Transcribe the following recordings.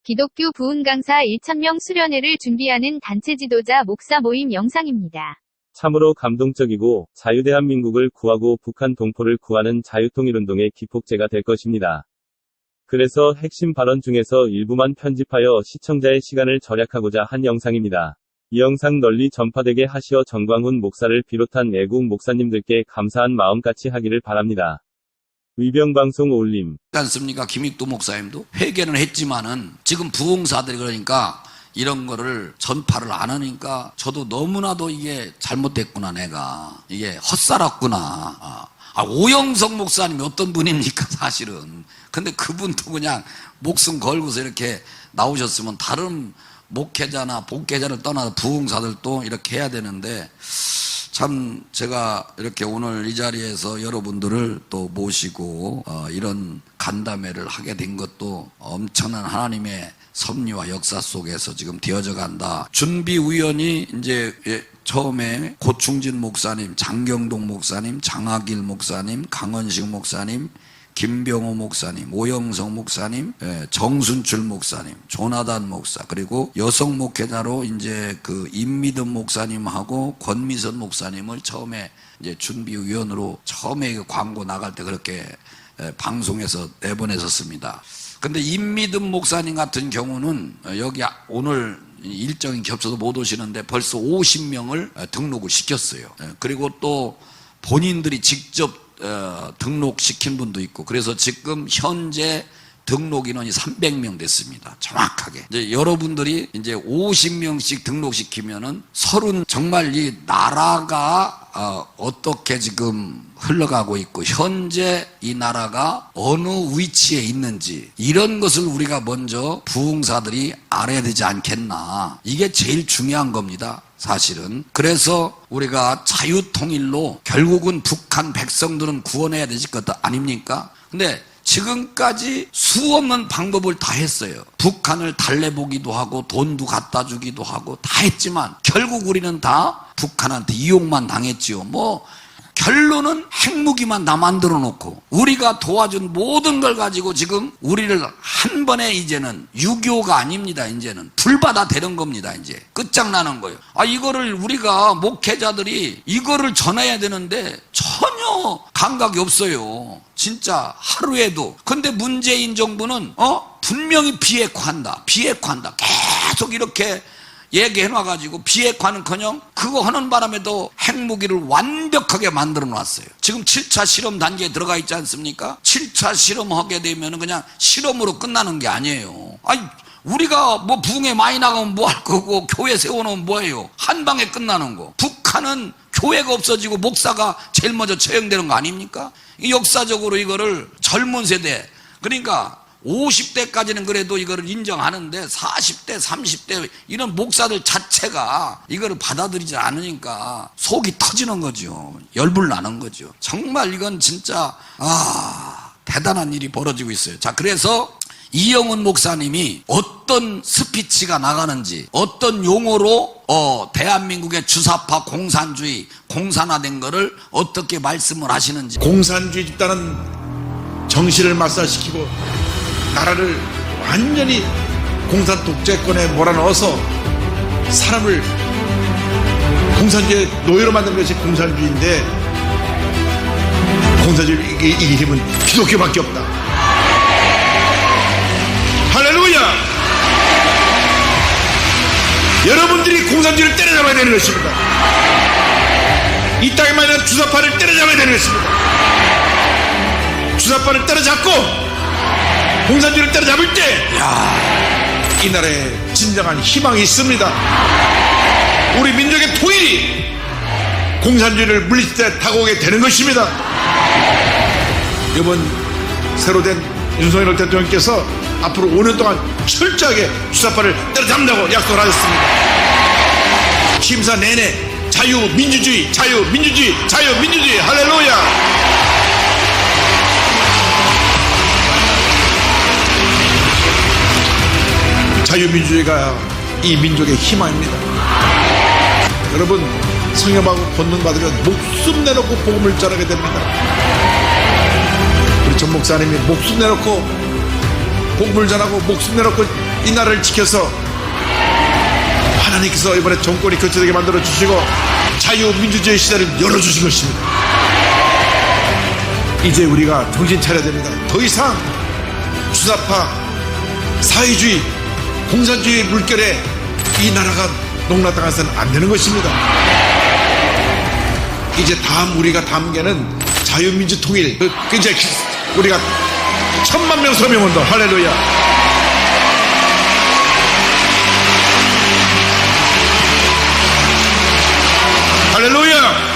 기독교 부흥 강사 1,000명 수련회를 준비하는 단체 지도자 목사 모임 영상입니다. 참으로 감동적이고 자유대한민국을 구하고 북한 동포를 구하는 자유통일운동의 기폭제가 될 것입니다. 그래서 핵심 발언 중에서 일부만 편집하여 시청자의 시간을 절약하고자 한 영상입니다. 이 영상 널리 전파되게 하시어 정광훈 목사를 비롯한 애국 목사님들께 감사한 마음 같이 하기를 바랍니다. 의병방송 올림. 않습니까? 김익도 목사님도 회개는 했지만은 지금 부흥사들이 그러니까 이런 거를 전파를 안 하니까 저도 너무나도 이게 잘못됐구나, 내가 이게 헛살았구나. 오영석 목사님이 어떤 분입니까, 사실은. 근데 그분도 그냥 목숨 걸고서 이렇게 나오셨으면 다른 목회자나 복회자를 떠나서 부흥사들도 이렇게 해야 되는데, 참 제가 이렇게 오늘 이 자리에서 여러분들을 또 모시고 이런 간담회를 하게 된 것도 엄청난 하나님의 섭리와 역사 속에서 지금 되어져 간다. 준비위원이 이제 처음에 고충진 목사님, 장경동 목사님, 장학일 목사님, 강원식 목사님, 김병호 목사님, 오영석 목사님, 정순출 목사님, 조나단 목사, 그리고 여성 목회자로 이제 그 임미듬 목사님하고 권미선 목사님을 처음에 이제 준비위원으로 처음에 광고 나갈 때 그렇게 방송에서 내보냈었습니다. 근데 임미듬 목사님 같은 경우는 여기 오늘 일정이 겹쳐서 못 오시는데 벌써 50명을 등록을 시켰어요. 그리고 또 본인들이 직접 등록시킨 분도 있고, 그래서 지금 현재 등록 인원이 300명 됐습니다. 정확하게. 이제 여러분들이 이제 50명씩 등록시키면은 정말 이 나라가 어떻게 지금 흘러가고 있고 현재 이 나라가 어느 위치에 있는지 이런 것을 우리가 먼저 부흥사들이 알아야 되지 않겠나. 이게 제일 중요한 겁니다, 사실은. 그래서 우리가 자유통일로 결국은 북한 백성들은 구원해야 되지 것 아닙니까? 근데 지금까지 수없는 방법을 다 했어요. 북한을 달래보기도 하고 돈도 갖다 주기도 하고 다 했지만 결국 우리는 다 북한한테 이용만 당했지요. 결론은 핵무기만 다 만들어 놓고 우리가 도와준 모든 걸 가지고 지금 우리를 한 번에 이제는 6.25가 아닙니다. 이제는 불바다 되는 겁니다. 이제 끝장나는 거예요. 이거를 우리가 목회자들이 이거를 전해야 되는데 전혀 감각이 없어요. 진짜 하루에도. 근데 문재인 정부는 분명히 비핵화한다. 계속 이렇게 얘기해놔가지고 비핵화는커녕 그거 하는 바람에도 핵무기를 완벽하게 만들어 놨어요. 지금 7차 실험 단계에 들어가 있지 않습니까? 7차 실험하게 되면 그냥 실험으로 끝나는 게 아니에요. 우리가 부흥회 많이 나가면 뭐 할 거고 교회 세워놓으면 뭐예요? 한 방에 끝나는 거. 북한은 교회가 없어지고 목사가 제일 먼저 처형되는 거 아닙니까? 역사적으로 이거를 젊은 세대, 그러니까 50대까지는 그래도 이거를 인정하는데 40대, 30대 이런 목사들 자체가 이거를 받아들이지 않으니까 속이 터지는 거죠. 열불 나는 거죠. 정말 이건 진짜 대단한 일이 벌어지고 있어요. 자, 그래서 이영훈 목사님이 어떤 스피치가 나가는지, 어떤 용어로 대한민국의 주사파 공산주의, 공산화된 거를 어떻게 말씀을 하시는지. 공산주의 집단은 정신을 말살시키고 나라를 완전히 공산 독재권에 몰아넣어서 사람을 공산주의 노예로 만드는 것이 공산주의인데, 공산주의 이길 힘은 기독교밖에 없다. 할렐루야! 여러분들이 공산주의를 때려잡아야 되는 것입니다. 이 땅에만 있는 주사파를 때려잡아야 되는 것입니다. 주사파를 때려잡고 공산주의를 때려잡을 때, 이 나라에 진정한 희망이 있습니다. 우리 민족의 통일이 공산주의를 물리칠 때 다가오게 되는 것입니다. 이번 새로 된 윤석열 대통령께서 앞으로 5년 동안 철저하게 주사파를 때려잡는다고 약속을 하셨습니다. 심사 내내 자유민주주의, 자유민주주의, 자유민주주의. 할렐루야! 자유민주주의가 이 민족의 희망입니다. 여러분, 성령하고 본능 받으면 목숨 내놓고 복음을 전하게 됩니다. 우리 전 목사님이 목숨 내놓고 복음을 전하고 목숨 내놓고 이 나라를 지켜서 하나님께서 이번에 정권이 교체되게 만들어 주시고 자유민주주의 시대를 열어주신 것입니다. 이제 우리가 정신 차려야 됩니다. 더 이상 주사파, 사회주의, 공산주의 물결에 이 나라가 농락당해서는 안 되는 것입니다. 이제 우리가 다음 게는 자유민주 통일, 이제 우리가 1000만 명 서명운동, 할렐루야. 할렐루야.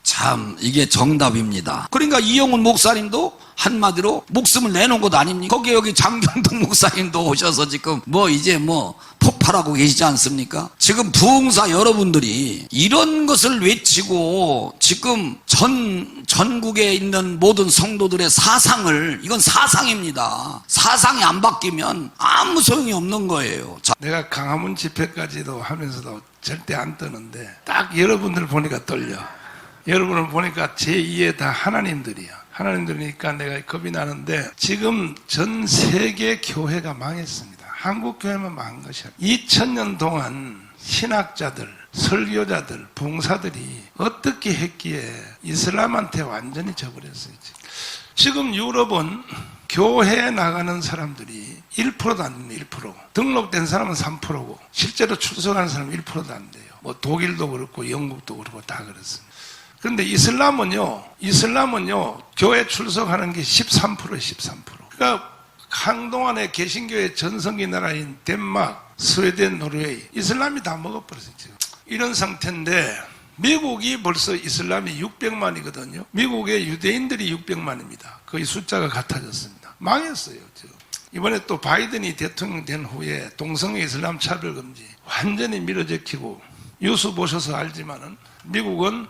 참 이게 정답입니다. 그러니까 이영훈 목사님도 한마디로 목숨을 내놓은 것 아닙니까? 거기에 여기 장경동 목사님도 오셔서 지금 이제 폭발하고 계시지 않습니까? 지금 부흥사 여러분들이 이런 것을 외치고 지금 전국에 있는 모든 성도들의 사상을, 이건 사상입니다. 사상이 안 바뀌면 아무 소용이 없는 거예요. 자, 내가 강화문 집회까지도 하면서도 절대 안 떠는데 딱 여러분들 보니까 떨려. 여러분을 보니까 제2의 다 하나님들이야. 하나님들이니까 내가 겁이 나는데 지금 전 세계 교회가 망했습니다. 한국 교회만 망한 것이야. 2000년 동안 신학자들, 설교자들, 봉사들이 어떻게 했기에 이슬람한테 완전히 져버렸어요. 지금 유럽은 교회에 나가는 사람들이 1%도 안 됩니다. 1%. 등록된 사람은 3%고 실제로 출석하는 사람은 1%도 안 돼요. 독일도 그렇고 영국도 그렇고 다 그렇습니다. 그런데 이슬람은요, 교회 출석하는 게 13%예요, 13%. 그러니까 한동안에 개신교의 전성기 나라인 덴마크, 스웨덴, 노르웨이, 이슬람이 다 먹어버렸어요, 지금. 이런 상태인데, 미국이 벌써 이슬람이 600만이거든요. 미국의 유대인들이 600만입니다. 거의 숫자가 같아졌습니다. 망했어요, 지금. 이번에 또 바이든이 대통령 된 후에 동성애 이슬람 차별금지 완전히 밀어제키고, 뉴스 보셔서 알지만은, 미국은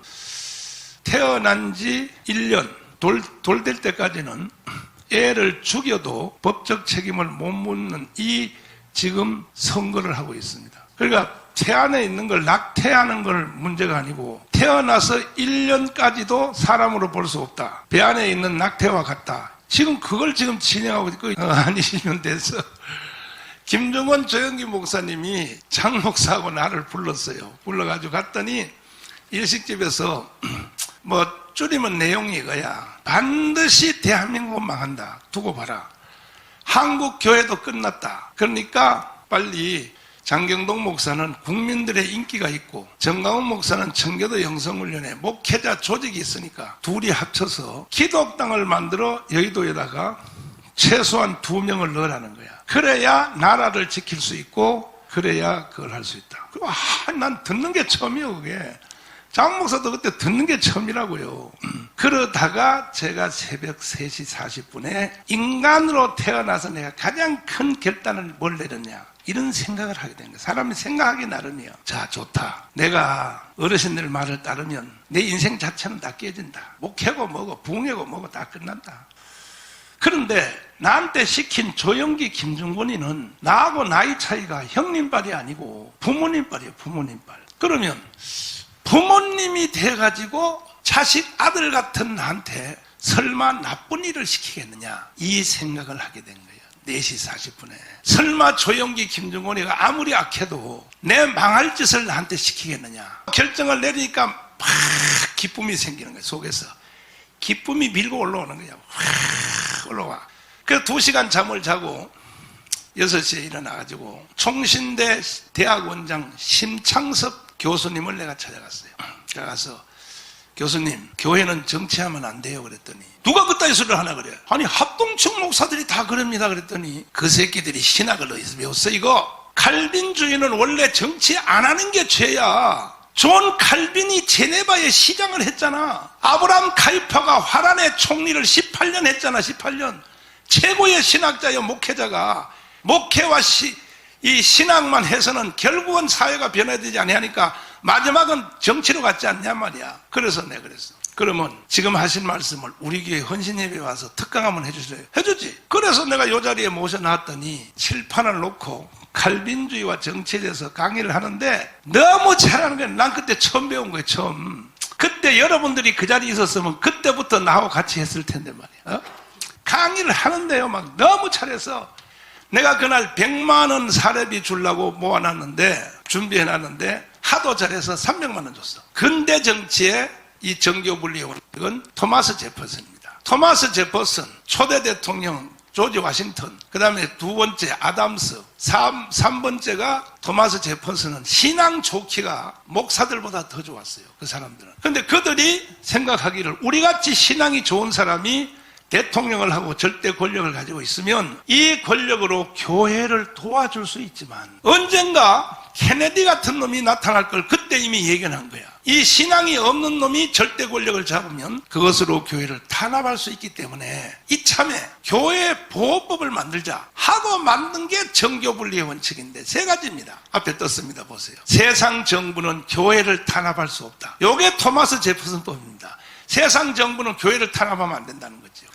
태어난 지 1년 돌 될 때까지는 애를 죽여도 법적 책임을 못 묻는 이 지금 선거를 하고 있습니다. 그러니까 태 안에 있는 걸 낙태하는 걸 문제가 아니고 태어나서 1년까지도 사람으로 볼 수 없다. 배 안에 있는 낙태와 같다. 지금 그걸 지금 진행하고 있고 아니시면 돼서 김정은 조영기 목사님이 장 목사하고 나를 불렀어요. 불러가지고 갔더니 일식집에서 줄이면 내용이 이거야. 반드시 대한민국은 망한다. 두고 봐라. 한국 교회도 끝났다. 그러니까 빨리 장경동 목사는 국민들의 인기가 있고 정강훈 목사는 청교도 영성훈련에 목회자 조직이 있으니까 둘이 합쳐서 기독당을 만들어 여의도에다가 최소한 2명을 넣으라는 거야. 그래야 나라를 지킬 수 있고 그래야 그걸 할 수 있다. 난 듣는 게 처음이에요, 그게. 장 목사도 그때 듣는 게 처음이라고요. 그러다가 제가 새벽 3시 40분에 인간으로 태어나서 내가 가장 큰 결단을 뭘 내렸냐, 이런 생각을 하게 된 거예요. 사람이 생각하기 나름이야. 자, 좋다. 내가 어르신들 말을 따르면 내 인생 자체는 다 깨진다. 목회고 뭐고 붕해고 뭐고 다 끝난다. 그런데 나한테 시킨 조영기, 김중곤이는 나하고 나이 차이가 형님빨이 아니고 부모님빨이에요. 부모님빨. 그러면 부모님이 돼가지고 자식 아들 같은 나한테 설마 나쁜 일을 시키겠느냐, 이 생각을 하게 된 거예요. 4시 40분에 설마 조영기, 김정곤이가 아무리 악해도 내 망할 짓을 나한테 시키겠느냐. 결정을 내리니까 막 기쁨이 생기는 거예요. 속에서 기쁨이 밀고 올라오는 거예요. 확 올라와. 그래서 2시간 잠을 자고 6시에 일어나가지고 총신대 대학원장 심창섭 교수님을 내가 찾아갔어요. 가서 교수님, 교회는 정치하면 안 돼요. 그랬더니 누가 그따위 소리를 하나 그래. 아니 합동층 목사들이 다 그럽니다. 그랬더니 그 새끼들이 신학을 어디서 배웠어 이거. 칼빈주의는 원래 정치 안 하는 게 죄야. 존 칼빈이 제네바에 시장을 했잖아. 아브라함 카이퍼가 화란의 총리를 18년 했잖아. 18년. 최고의 신학자여, 목회자가. 목회와 이 신학만 해서는 결국은 사회가 변화되지 아니하니까 마지막은 정치로 갔지 않냐 말이야. 그래서 내가 그랬어. 그러면 지금 하신 말씀을 우리 교회 헌신예배 와서 특강 한번 해주세요. 해주지. 그래서 내가 이 자리에 모셔놨더니 칠판을 놓고 칼빈주의와 정치에 대해서 강의를 하는데 너무 잘하는 거예요. 난 그때 처음 배운 거예요. 처음. 그때 여러분들이 그 자리에 있었으면 그때부터 나하고 같이 했을 텐데 말이야. 강의를 하는데요. 막 너무 잘해서 내가 그날 100만 원 사례비 주려고 모아놨는데 준비해놨는데 하도 잘해서 300만 원 줬어. 근대 정치의 이 정교분리의 원칙은 토마스 제퍼슨입니다. 토마스 제퍼슨 초대 대통령 조지 워싱턴, 그 다음에 두 번째 아담스, 3번째가 토마스 제퍼슨은 신앙 좋기가 목사들보다 더 좋았어요. 그 사람들은. 근데 그들이 생각하기를 우리같이 신앙이 좋은 사람이 대통령을 하고 절대 권력을 가지고 있으면 이 권력으로 교회를 도와줄 수 있지만 언젠가 케네디 같은 놈이 나타날 걸 그때 이미 예견한 거야. 이 신앙이 없는 놈이 절대 권력을 잡으면 그것으로 교회를 탄압할 수 있기 때문에 이참에 교회 보호법을 만들자 하고 만든 게 정교분리의 원칙인데 세 가지입니다. 앞에 떴습니다. 보세요. 세상 정부는 교회를 탄압할 수 없다. 이게 토마스 제퍼슨법입니다. 세상 정부는 교회를 탄압하면 안 된다는 거죠.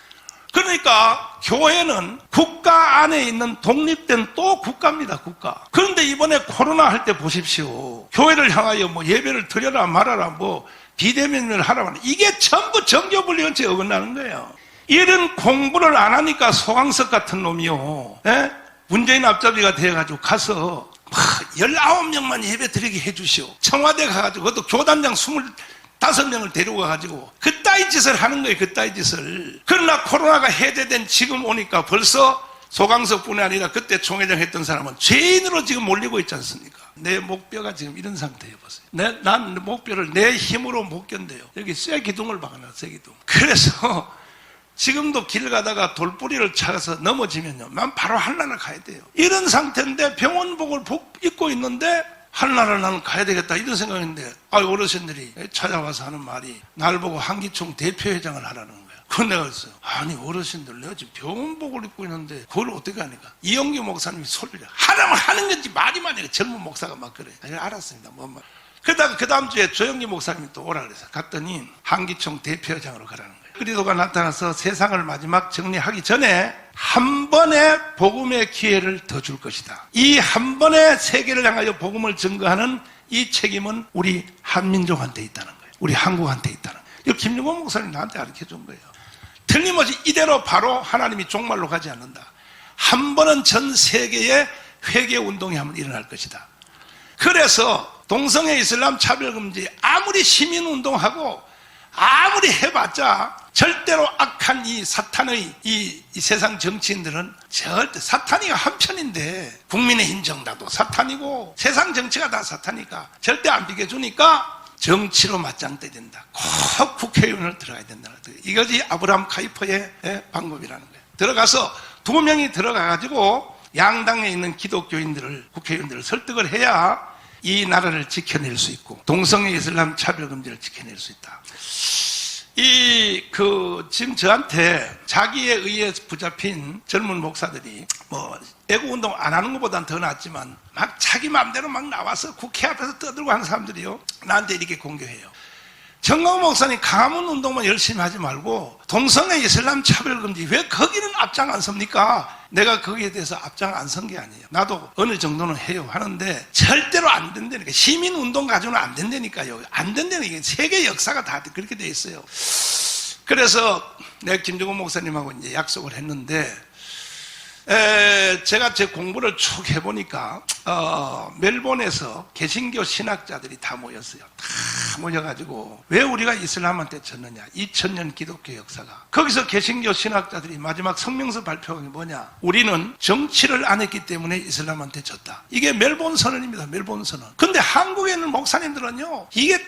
그러니까 교회는 국가 안에 있는 독립된 또 국가입니다. 국가. 그런데 이번에 코로나 할 때 보십시오. 교회를 향하여 뭐 예배를 드려라 말아라 뭐 비대면을 하라 말아라. 이게 전부 정교분리 원칙에 어긋나는 거예요. 이런 공부를 안 하니까 소강석 같은 놈이요. 예? 문재인 앞잡이가 돼가지고 가서 19명만 예배 드리게 해주시오. 청와대 가가지고 그것도 교단장 25명을 데리고 가가지고 그따위 짓을 하는 거예요. 그따위 짓을. 그러나 코로나가 해제된 지금 오니까 벌써 소강석뿐이 아니라 그때 총회장 했던 사람은 죄인으로 지금 몰리고 있지 않습니까? 내 목뼈가 지금 이런 상태에 보세요. 난 목뼈를 내 힘으로 못 견뎌요. 여기 쇠 기둥을 박아놨어. 쇠 기둥. 그래서 지금도 길 가다가 돌뿌리를 차서 넘어지면요, 난 바로 한나라 가야 돼요. 이런 상태인데 병원복을 입고 있는데 한나라를 나는 가야 되겠다 이런 생각인데 어르신들이 찾아와서 하는 말이 날 보고 한기총 대표회장을 하라는 거야. 그건 내가 그랬어요. 아니 어르신들 내가 지금 병원복을 입고 있는데 그걸 어떻게 하니까 이영규 목사님이 소리를 하라면 하는 건지 말이 많이 젊은 목사가 막 그래. 알았습니다. 그러다가 그 다음 주에 조영기 목사님이 또 오라 그래서 갔더니 한기총 대표회장으로 가라는 거예요. 그리도가 나타나서 세상을 마지막 정리하기 전에 한 번의 복음의 기회를 더 줄 것이다. 이 한 번의 세계를 향하여 복음을 증거하는 이 책임은 우리 한민족한테 있다는 거예요. 우리 한국한테 있다는 거예요. 이거 김용건 목사님 나한테 가르쳐 준 거예요. 틀림없이 이대로 바로 하나님이 종말로 가지 않는다. 한 번은 전 세계에 회개 운동이 한번 일어날 것이다. 그래서 동성애 이슬람 차별금지 아무리 시민운동하고 아무리 해봤자 절대로 악한 이 사탄의 이 세상 정치인들은 절대 사탄이가 한편인데 국민의힘 정당도 사탄이고 세상 정치가 다 사탄이니까 절대 안 비켜주니까 정치로 맞짱 떠야 된다. 꼭 국회의원을 들어가야 된다는 거예요. 이것이 아브라함 카이퍼의 방법이라는 거예요. 들어가서 2명이 들어가가지고 양당에 있는 기독교인들을 국회의원들을 설득을 해야 이 나라를 지켜낼 수 있고 동성애 이슬람 차별금지를 지켜낼 수 있다. 지금 저한테 자기에 의해 붙잡힌 젊은 목사들이 애국운동 안 하는 것보단 더 낫지만 막 자기 마음대로 막 나와서 국회 앞에서 떠들고 하는 사람들이요. 나한테 이렇게 공격해요. 정광훈 목사님 강화문 운동만 열심히 하지 말고 동성애 이슬람 차별금지 왜 거기는 앞장 안 섭니까? 내가 거기에 대해서 앞장 안 선 게 아니에요. 나도 어느 정도는 해요. 하는데 절대로 안 된다니까. 시민운동 가지고는 안 된다니까요. 안 된다니까. 세계 역사가 다 그렇게 돼 있어요. 그래서 내가 김정은 목사님하고 이제 약속을 했는데 제가 제 공부를 쭉 해보니까 멜본에서 개신교 신학자들이 다 모였어요. 다 모여가지고 왜 우리가 이슬람한테 졌느냐. 2000년 기독교 역사가. 거기서 개신교 신학자들이 마지막 성명서 발표한 게 뭐냐. 우리는 정치를 안 했기 때문에 이슬람한테 졌다. 이게 멜본 선언입니다. 멜본 선언. 근데 한국에 있는 목사님들은요, 이게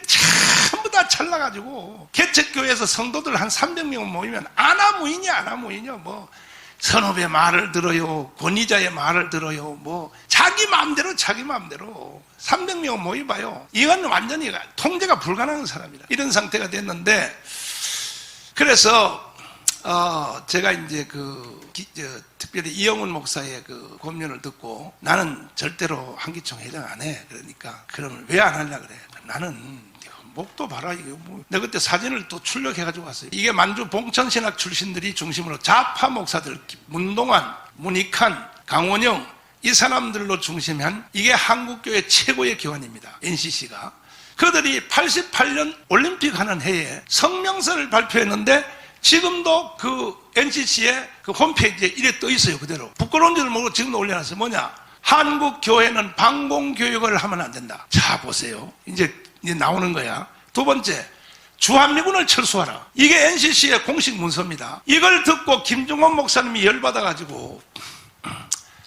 전부 다 잘나가지고 개척교회에서 성도들 한 300명 모이면 아나무인이야 선업의 말을 들어요. 권위자의 말을 들어요. 자기 마음대로 300명 모여봐요. 이건 완전히 통제가 불가능한 사람이라. 이런 상태가 됐는데, 그래서 제가 이제 특별히 이영훈 목사의 그 권면을 듣고 나는 절대로 한기총 회장 안 해. 그러니까 그러면 왜 안 하려고 그래? 나는 목도 봐라. 내가 그때 사진을 또 출력해가지고 왔어요. 이게 만주 봉천신학 출신들이 중심으로 좌파 목사들, 문동환, 문익환, 강원영, 이 사람들로 중심한 이게 한국교회 최고의 교환입니다. NCC가. 그들이 88년 올림픽 하는 해에 성명서를 발표했는데 지금도 그 NCC의 그 홈페이지에 이래 떠 있어요. 그대로. 부끄러운 줄 모르고 지금도 올려놨어요. 뭐냐? 한국 교회는 방공교육을 하면 안 된다. 자, 보세요. 이제 나오는 거야. 두 번째, 주한미군을 철수하라. 이게 NCC의 공식 문서입니다. 이걸 듣고 김중원 목사님이 열받아가지고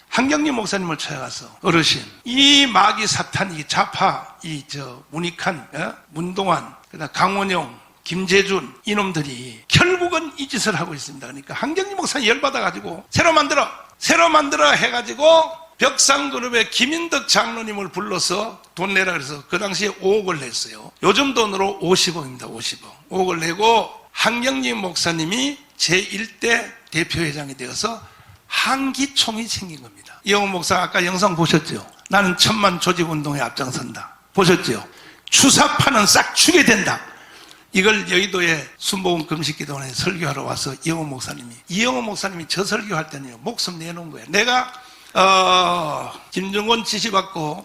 한경림 목사님을 찾아가서, 어르신, 이 마귀 사탄, 이 좌파, 문익한, 문동환, 그다음 강원영, 김재준, 이놈들이 결국은 이 짓을 하고 있습니다. 그러니까 한경림 목사님 열받아가지고 새로 만들어 해가지고 벽상그룹의 김인덕 장로님을 불러서 돈 내라 그래서 그 당시에 5억을 냈어요. 요즘 돈으로 50억입니다. 50억. 5억을 내고 한경림 목사님이 제1대 대표회장이 되어서 한기총이 생긴 겁니다. 이영호 목사 아까 영상 보셨죠? 나는 1000만 조직운동에 앞장선다. 보셨죠? 주사파는 싹 죽여야 된다. 이걸 여의도에 순복음 금식기도원에 설교하러 와서 이영호 목사님이 저 설교할 때는요, 목숨 내놓은 거예요. 내가 김정은 지시받고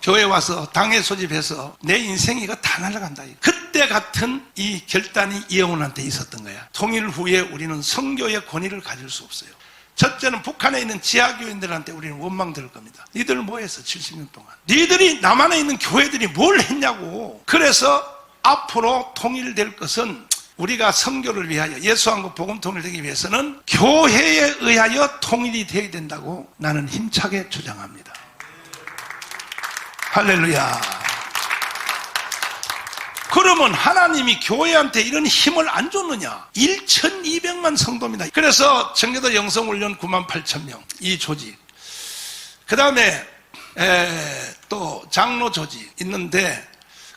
교회 와서 당에 소집해서 내 인생 이거 다 날아간다. 그때 같은 이 결단이 이영훈한테 있었던 거야. 통일 후에 우리는 성교의 권위를 가질 수 없어요. 첫째는 북한에 있는 지하교인들한테 우리는 원망 들을 겁니다. 니들 뭐 했어? 70년 동안. 니들이 남한에 있는 교회들이 뭘 했냐고. 그래서 앞으로 통일될 것은 우리가 선교를 위하여, 예수한국 복음 통일되기 위해서는 교회에 의하여 통일이 되어야 된다고 나는 힘차게 주장합니다. 할렐루야. 그러면 하나님이 교회한테 이런 힘을 안 줬느냐? 1200만 성도입니다. 그래서 청교도 영성훈련 98,000명 이 조직, 그 다음에 또 장로 조직 있는데,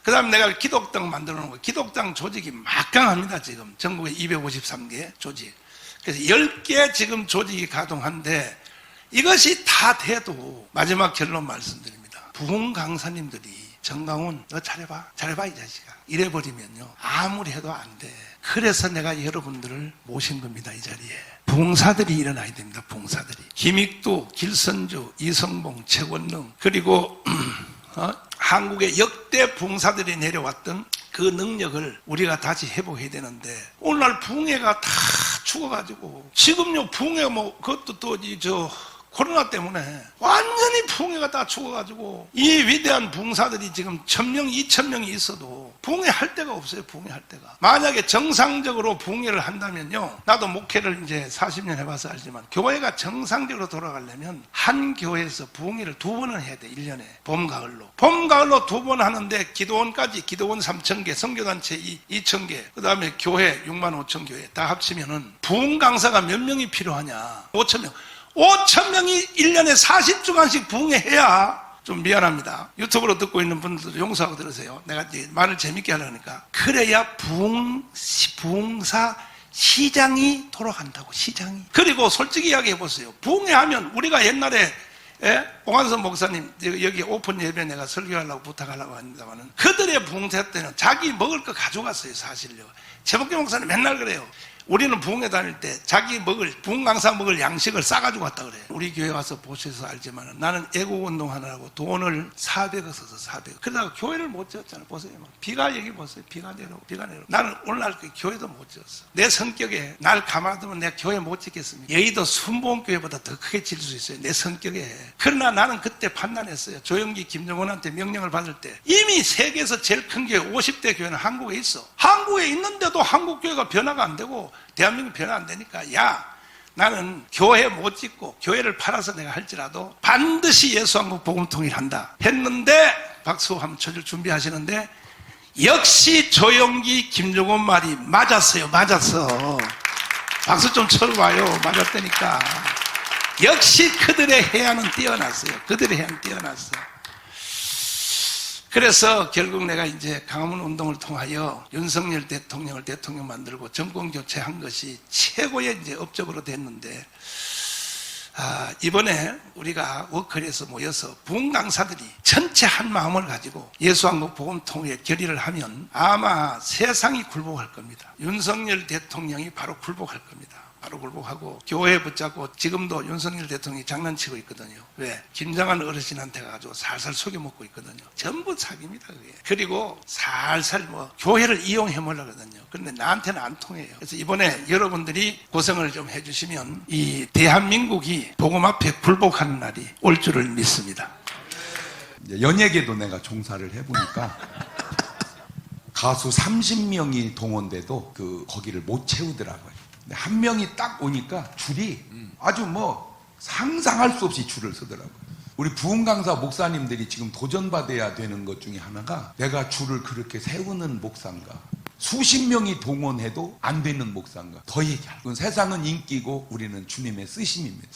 그 다음에 내가 기독당 만들어 놓은 거, 기독당 조직이 막강합니다. 지금 전국에 253개 조직. 그래서 10개 지금 조직이 가동한데, 이것이 다 돼도 마지막 결론 말씀드립니다. 부흥 강사님들이 정강훈 너 잘해봐 이 자식아 이래버리면요, 아무리 해도 안 돼. 그래서 내가 여러분들을 모신 겁니다. 이 자리에 부흥사들이 일어나야 됩니다. 부흥사들이. 김익두, 길선주, 이성봉, 최권능, 그리고 한국의 역대 부흥사들이 내려왔던 그 능력을 우리가 다시 회복해야 되는데, 오늘날 부흥회가 다 죽어가지고, 지금요 부흥회가 그것도 코로나 때문에 완전히 부흥회가 다 죽어가지고, 이 위대한 부흥사들이 지금 1000명, 2000명이 있어도 부흥회 할 데가 없어요. 부흥회 할 데가. 만약에 정상적으로 부흥회를 한다면요, 나도 목회를 이제 40년 해봐서 알지만, 교회가 정상적으로 돌아가려면 한 교회에서 부흥회를 2번은 해야 돼. 1년에 봄, 가을로 2번 하는데, 기도원까지, 기도원 3000개, 선교단체 2000개, 그 다음에 교회 65,000 교회 다 합치면은 부흥 강사가 몇 명이 필요하냐? 5,000명. 5,000명이 1년에 40주간씩 부흥회해야. 좀 미안합니다. 유튜브로 듣고 있는 분들도 용서하고 들으세요. 내가 이제 말을 재밌게 하려니까. 그래야 부흥사 시장이 돌아간다고. 시장이. 그리고 솔직히 이야기해보세요. 부흥회하면 우리가 옛날에 오한선 목사님 여기 오픈 예배 내가 설교하려고 부탁하려고 합니다만은, 그들의 부흥회 때는 자기 먹을 거 가져갔어요. 사실요. 최복기 목사님 맨날 그래요. 우리는 부흥회 다닐 때 자기 부흥 강사 먹을 양식을 싸가지고 왔다 그래요. 우리 교회 와서 보셔서 알지만 나는 애국운동 하느라고 돈을 400억 써서 400억. 그러다가 교회를 못 지었잖아요. 보세요. 비가 여기 보세요. 비가 내려오고. 나는 오늘날 그 교회도 못 지었어. 내 성격에 날 가만두면 내가 교회 못 짓겠습니까? 여의도 순복음교회보다 더 크게 질 수 있어요. 내 성격에. 그러나 나는 그때 판단했어요. 조영기, 김정은한테 명령을 받을 때 이미 세계에서 제일 큰 교회 50대 교회는 한국에 있어. 한국에 있는데도 한국교회가 변화가 안 되고 대한민국 변화 안 되니까, 야, 나는 교회 못 짓고 교회를 팔아서 내가 할지라도 반드시 예수한국 복음 통일한다 했는데, 박수 한번 쳐줄 준비하시는데, 역시 조영기, 김종원 말이 맞았어요. 맞았어. 박수 좀 쳐봐요. 맞았다니까. 역시 그들의 해안은 뛰어났어요. 그들의 해안은 뛰어났어. 그래서 결국 내가 이제 강화문 운동을 통하여 윤석열 대통령을 대통령 만들고 정권 교체한 것이 최고의 이제 업적으로 됐는데, 이번에 우리가 워크홀에서 모여서 부흥 강사들이 전체 한 마음을 가지고 예수한국 복음 통일에 결의를 하면 아마 세상이 굴복할 겁니다. 윤석열 대통령이 바로 굴복할 겁니다. 바로 굴복하고 교회 붙잡고 지금도 윤석열 대통령이 장난치고 있거든요. 왜? 김장한 어르신한테 가지고 살살 속여먹고 있거든요. 전부 사기입니다, 그게. 그리고 살살 교회를 이용해 먹으거든요. 그런데 나한테는 안 통해요. 그래서 이번에 여러분들이 고생을 좀 해주시면 이 대한민국이 복음 앞에 굴복하는 날이 올 줄을 믿습니다. 연예계도 내가 종사를 해보니까 가수 30명이 동원돼도 거기를 못 채우더라고요. 근데 한 명이 딱 오니까 줄이 아주 상상할 수 없이 줄을 서더라고요. 우리 부흥 강사 목사님들이 지금 도전받아야 되는 것 중에 하나가 내가 줄을 그렇게 세우는 목사인가, 수십 명이 동원해도 안 되는 목사인가, 더 얘기할. 그건 세상은 인기고 우리는 주님의 쓰심입니다.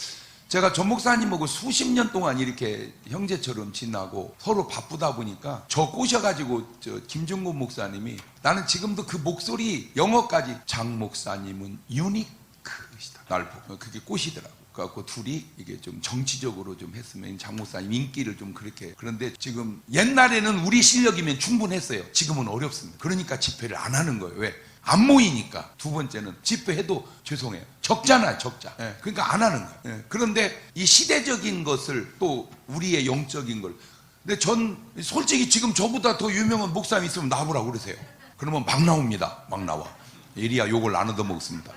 제가 전 목사님하고 수십 년 동안 이렇게 형제처럼 지나고 서로 바쁘다 보니까 저 꼬셔가지고 김중곤 목사님이 나는 지금도 그 목소리 영어까지 장 목사님은 유니크시다. 날 보고 그게 꼬시더라고. 그래갖고 둘이 이게 좀 정치적으로 좀 했으면 장 목사님 인기를 좀 그렇게. 그런데 지금 옛날에는 우리 실력이면 충분했어요. 지금은 어렵습니다. 그러니까 집회를 안 하는 거예요. 왜? 안 모이니까. 두 번째는 집회해도 죄송해요. 적잖아요, 적자. 예, 그러니까 안 하는 거예요. 예, 그런데 이 시대적인 것을 또 우리의 영적인 걸. 근데 전 솔직히 지금 저보다 더 유명한 목사님 있으면 나보라고 그러세요. 그러면 막 나옵니다. 막 나와. 이리야 욕을 안 얻어먹습니다.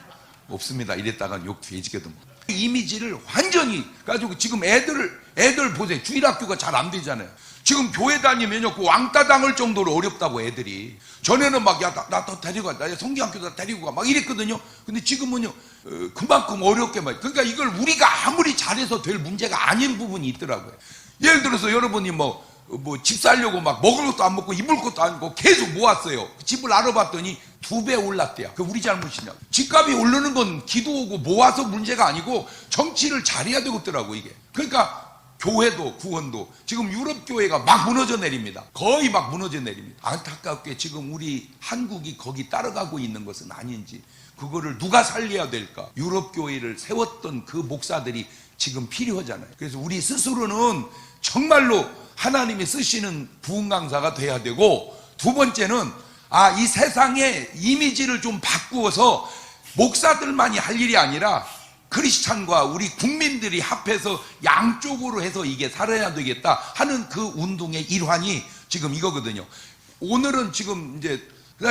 없습니다. 이랬다가 욕 돼지게도 먹어요. 이미지를 완전히 가지고 지금 애들 보세요. 주일학교가 잘 안 되잖아요. 지금 교회 다니면요, 그 왕따 당할 정도로 어렵다고 애들이. 전에는 막, 야, 나 더 데리고 가. 나 성경학교 데리고 가. 막 이랬거든요. 근데 지금은요, 그만큼 어렵게 막. 그러니까 이걸 우리가 아무리 잘해서 될 문제가 아닌 부분이 있더라고요. 예를 들어서 여러분이 집 살려고 막 먹을 것도 안 먹고 입을 것도 안 먹고 계속 모았어요. 집을 알아봤더니 2배 올랐대요. 그 우리 잘못이냐. 집값이 오르는 건 기도하고 모아서 문제가 아니고 정치를 잘해야 되겠더라고, 이게. 그러니까 교회도 구원도 지금 유럽 교회가 막 무너져 내립니다. 거의 막 무너져 내립니다. 안타깝게 지금 우리 한국이 거기 따라가고 있는 것은 아닌지, 그거를 누가 살려야 될까? 유럽 교회를 세웠던 그 목사들이 지금 필요하잖아요. 그래서 우리 스스로는 정말로 하나님이 쓰시는 부흥 강사가 돼야 되고, 두 번째는 이 세상의 이미지를 좀 바꾸어서 목사들만이 할 일이 아니라 크리스찬과 우리 국민들이 합해서 양쪽으로 해서 이게 살아야 되겠다 하는 그 운동의 일환이 지금 이거거든요. 오늘은 지금 이제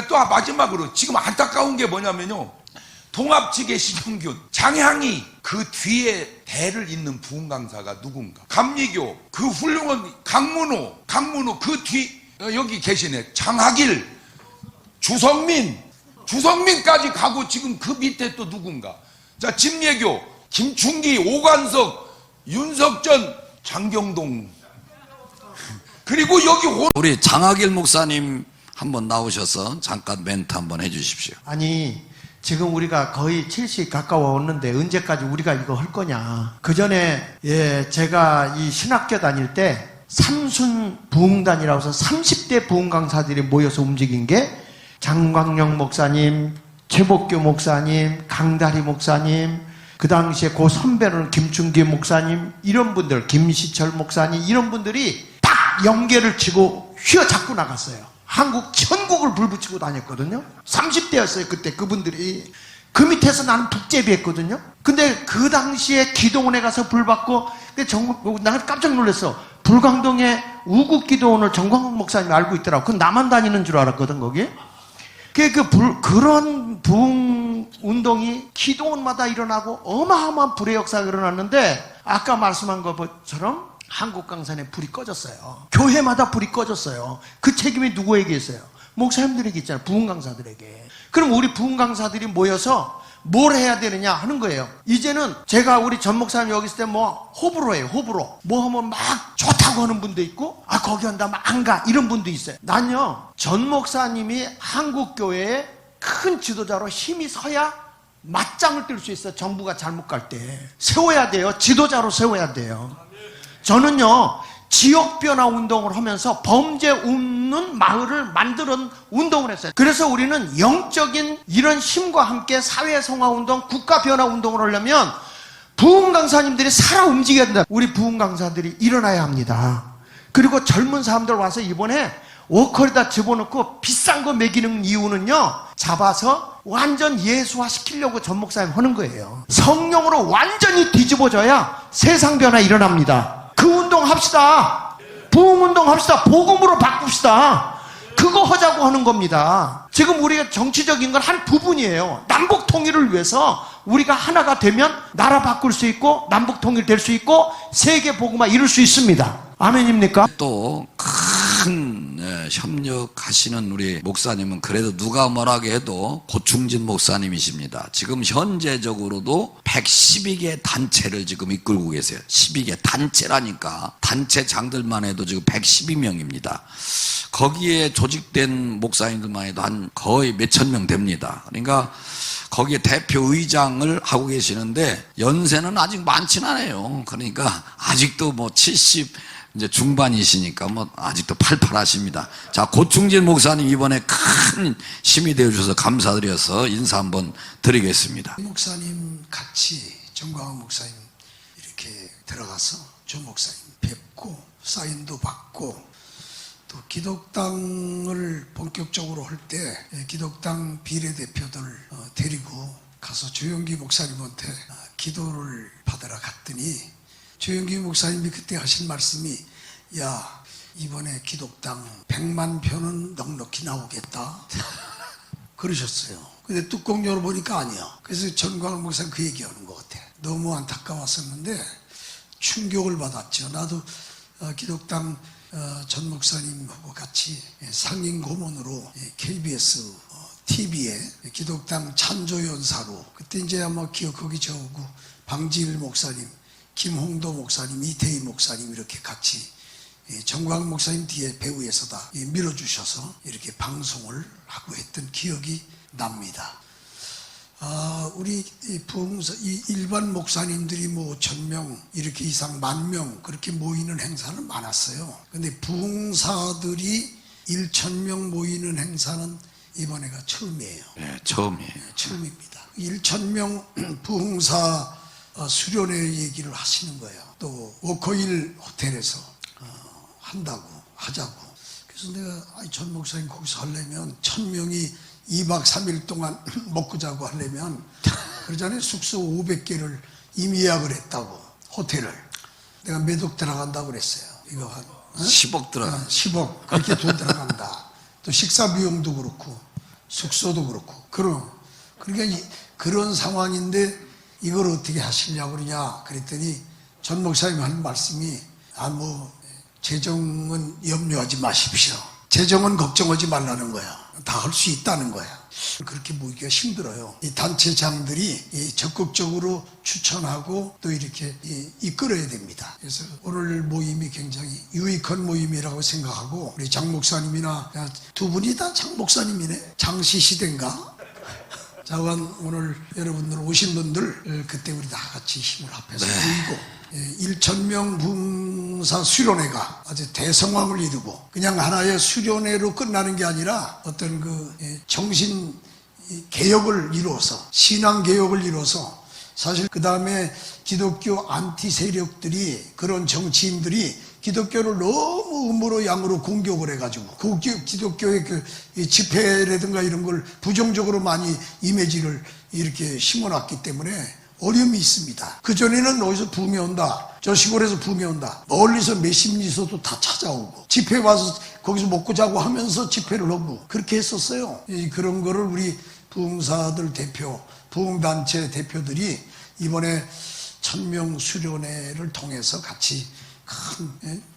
또 마지막으로 지금 안타까운 게 뭐냐면요, 통합지계 신영균, 장향이 그 뒤에 대를 잇는 부흥 강사가 누군가, 감리교 그 훌륭한 강문호 그 뒤 여기 계시네, 장학일, 주성민까지 가고 지금 그 밑에 또 누군가. 자, 집예교, 김충기, 오관석, 윤석전, 장경동. 그리고 여기 우리 장학일 목사님 한번 나오셔서 잠깐 멘트 한번 해주십시오. 아니, 지금 우리가 거의 70 가까워왔는데 언제까지 우리가 이거 할 거냐. 그 전에 제가 이 신학교 다닐 때 삼순 부흥단이라고 해서 30대 부흥 강사들이 모여서 움직인 게 장광영 목사님, 최복교 목사님, 강다리 목사님, 그 당시에 그 선배는 김충기 목사님, 이런 분들, 김시철 목사님, 이런 분들이 딱 연계를 치고 휘어잡고 나갔어요. 한국 전국을 불붙이고 다녔거든요. 30대였어요 그때 그분들이. 그 밑에서 나는 북제비했거든요. 근데 그 당시에 기도원에 가서 불받고, 나는 깜짝 놀랐어. 불광동에 우국기도원을 정광훈 목사님이 알고 있더라고. 그건 나만 다니는 줄 알았거든 거기. 그런 부흥 운동이 기도원마다 일어나고 어마어마한 불의 역사가 일어났는데, 아까 말씀한 것처럼 한국 강산에 불이 꺼졌어요. 교회마다 불이 꺼졌어요. 그 책임이 누구에게 있어요? 목사님들에게 있잖아요. 부흥 강사들에게. 그럼 우리 부흥 강사들이 모여서 뭘 해야 되느냐 하는 거예요. 이제는 제가 우리 전 목사님 여기 있을 때 호불호 해요. 호불호. 뭐 하면 막 좋다고 하는 분도 있고, 거기 한다면 안 가, 이런 분도 있어요. 난요, 전 목사님이 한국교회의 큰 지도자로 힘이 서야 맞짱을 뜰 수 있어요. 정부가 잘못 갈 때. 세워야 돼요. 지도자로 세워야 돼요. 저는요, 지역 변화 운동을 하면서 범죄 없는 마을을 만드는 운동을 했어요. 그래서 우리는 영적인 이런 힘과 함께 사회 성화 운동, 국가 변화 운동을 하려면 부흥 강사님들이 살아 움직여야 된다. 우리 부흥 강사들이 일어나야 합니다. 그리고 젊은 사람들 와서 이번에 워커리다 집어넣고 비싼 거 먹이는 이유는요, 잡아서 완전 예수화 시키려고 전 목사님 하는 거예요. 성령으로 완전히 뒤집어져야 세상 변화 일어납니다. 그 운동 합시다. 부흥 운동 합시다. 복음으로 바꿉시다. 그거 하자고 하는 겁니다. 지금 우리가 정치적인 건 한 부분이에요. 남북 통일을 위해서 우리가 하나가 되면 나라 바꿀 수 있고 남북 통일 될 수 있고 세계 복음화 이룰 수 있습니다. 아멘입니까? 또 큰 협력하시는 우리 목사님은 그래도 누가 뭐라고 해도 고충진 목사님이십니다. 지금 현재적으로도 112개 단체를 지금 이끌고 계세요. 12개 단체라니까 단체장들만 해도 지금 112명입니다. 거기에 조직된 목사님들만 해도 한 거의 몇천 명 됩니다. 그러니까 거기에 대표 의장을 하고 계시는데 연세는 아직 많진 않아요. 그러니까 아직도 뭐 70 이제 중반이시니까 뭐 아직도 팔팔하십니다. 자, 고충진 목사님 이번에 큰 힘이 되어 주셔서 감사드려서 인사 한번 드리겠습니다. 목사님 같이 정광훈 목사님 이렇게 들어가서 조 목사님 뵙고 사인도 받고 또 기독당을 본격적으로 할 때 기독당 비례대표들 데리고 가서 조영기 목사님한테 기도를 받으러 갔더니 조영기 목사님이 그때 하신 말씀이 야 이번에 기독당 100만 표는 넉넉히 나오겠다 그러셨어요. 근데 뚜껑 열어보니까 아니야. 그래서 전광훈 목사님 그 얘기하는 것 같아. 너무 안타까웠었는데 충격을 받았죠. 나도 기독당 전 목사님하고 같이 상임 고문으로 KBS TV에 기독당 찬조연사로 그때 이제 아마 기억하기 저고 방지일 목사님, 김홍도 목사님, 이태희 목사님 이렇게 같이 정광 목사님 뒤에 배우에서 다 밀어주셔서 이렇게 방송을 하고 했던 기억이 납니다. 우리 부흥사 일반 목사님들이 뭐 5,000명 이렇게 이상 10,000명 그렇게 모이는 행사는 많았어요. 근데 부흥사들이 1,000명 모이는 행사는 이번에가 처음이에요. 네, 처음이에요. 네, 처음입니다. 1,000명 부흥사 수련회 얘기를 하시는 거예요. 또 워커힐 호텔에서 하자고. 그래서 내가 전 목사님 거기서 하려면 1,000명이 2박 3일 동안 먹고 자고 하려면 그러잖아요. 숙소 500개를 이미 예약을 했다고 호텔을. 내가 몇 억 들어간다고 그랬어요. 이거 한 10억 들어가. 10억 그렇게 돈 들어간다. 또 식사 비용도 그렇고 숙소도 그렇고 그러니까 그런 상황인데 이걸 어떻게 하시려고 그러냐 그랬더니 전 목사님 하는 말씀이 재정은 염려하지 마십시오. 재정은 걱정하지 말라는 거야. 다 할 수 있다는 거야. 그렇게 모이기가 힘들어요. 이 단체장들이 적극적으로 추천하고 또 이렇게 이끌어야 됩니다. 그래서 오늘 모임이 굉장히 유익한 모임이라고 생각하고 우리 장 목사님이나 두 분이 다 장 목사님이네. 장씨 시대인가? 자관 오늘 여러분들 오신 분들 그때 우리 다 같이 힘을 합해서 모이고 1,000명 부흥사 수련회가 아주 대성황을 이루고 그냥 하나의 수련회로 끝나는 게 아니라 어떤 정신 개혁을 이루어서 신앙 개혁을 이루어서 사실 그 다음에 기독교 안티 세력들이 그런 정치인들이 기독교를 너무 음으로 양으로 공격을 해가지고 기독교의 집회라든가 이런 걸 부정적으로 많이 이미지를 이렇게 심어놨기 때문에 어려움이 있습니다. 그전에는 어디서 붕이 온다, 저 시골에서 붕이 온다, 멀리서 몇십 리서도 다 찾아오고 집회 와서 거기서 먹고 자고 하면서 집회를 하고 그렇게 했었어요. 그런 거를 우리 부흥사들 대표, 부흥단체 대표들이 이번에 1,000명 수련회를 통해서 같이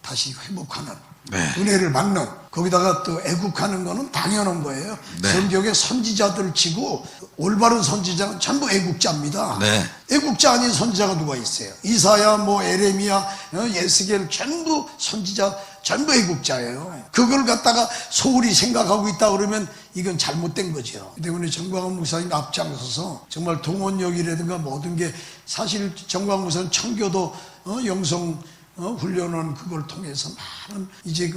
다시 회복하는 은혜를 받는 거기다가 또 애국하는 거는 당연한 거예요. 성경의 선지자들 치고 올바른 선지자는 전부 애국자입니다. 애국자 아닌 선지자가 누가 있어요? 이사야, 에레미야, 예스겔 전부 선지자, 전부 애국자예요. 그걸 갖다가 소홀히 생각하고 있다 그러면 이건 잘못된 거죠. 때문에 정광훈 목사님 앞장서서 정말 동원력이라든가 모든 게 사실 정광훈 목사님 청교도 영성 훈련은 그걸 통해서 많은 이제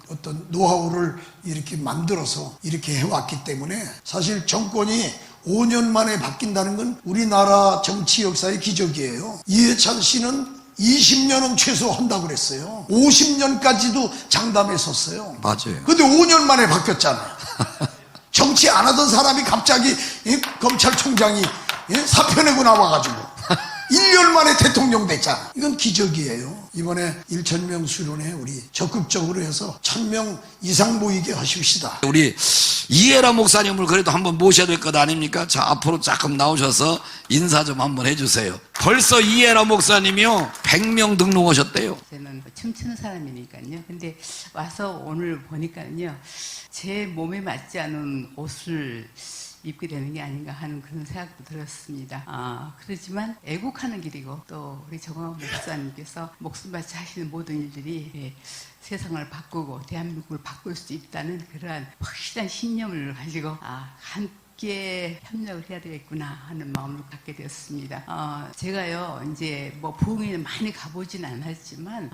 어떤 노하우를 이렇게 만들어서 이렇게 해왔기 때문에 사실 정권이 5년 만에 바뀐다는 건 우리나라 정치 역사의 기적이에요. 이해찬 씨는 20년은 최소 한다고 그랬어요. 50년까지도 장담했었어요. 맞아요. 근데 5년 만에 바뀌었잖아요. 정치 안 하던 사람이 갑자기 검찰총장이 사표 내고 나와가지고 1년 만에 대통령 됐잖아. 이건 기적이에요. 이번에 1,000명 수련회 우리 적극적으로 해서 1,000명 이상 모이게 하십시다. 우리 이해라 목사님을 그래도 한번 모셔야 될 것 아닙니까? 자, 앞으로 조금 나오셔서 인사 좀 한번 해주세요. 벌써 이해라 목사님이요 100명 등록하셨대요. 저는 춤추는 사람이니까요. 근데 와서 오늘 보니까요, 제 몸에 맞지 않은 옷을 입게 되는 게 아닌가 하는 그런 생각도 들었습니다. 그렇지만 애국하는 길이고 또 우리 정광훈 목사님께서 목숨 바쳐 하시는 모든 일들이 세상을 바꾸고 대한민국을 바꿀 수 있다는 그러한 확실한 신념을 가지고 함께 협력을 해야 되겠구나 하는 마음을 갖게 되었습니다. 제가요 이제 뭐 부흥회는 많이 가보진 않았지만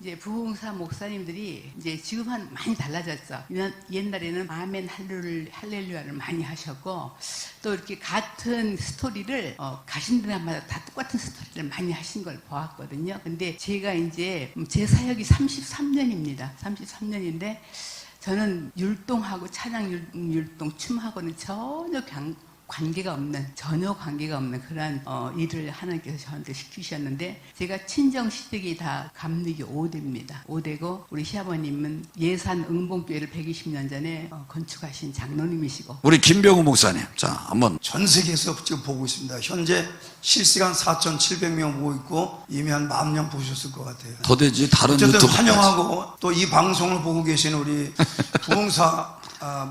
이제 부흥사 목사님들이 이제 지금은 많이 달라졌죠. 옛날에는 아멘 할렐루야를 많이 하셨고 또 이렇게 같은 스토리를 가신 데마다 다 똑같은 스토리를 많이 하신 걸 보았거든요. 근데 제가 이제 제 사역이 33년입니다. 33년인데 저는 율동하고 찬양 율동 춤하고는 전혀 관계가 없는 그런 일을 하나님께서 저한테 시키셨는데 제가 친정 시댁이 다 감리교 5대입니다. 5대고 우리 시아버님은 예산 응봉교회를 120년 전에 건축하신 장로님이시고 우리 김병우 목사님, 자 한번. 전 세계에서 지금 보고 있습니다. 현재 실시간 4,700명 보고 있고 이미 한 10,000명 보셨을 것 같아요. 더 되지 다른 어쨌든 유튜브 환영하고 또 이 방송을 보고 계신 우리 부흥사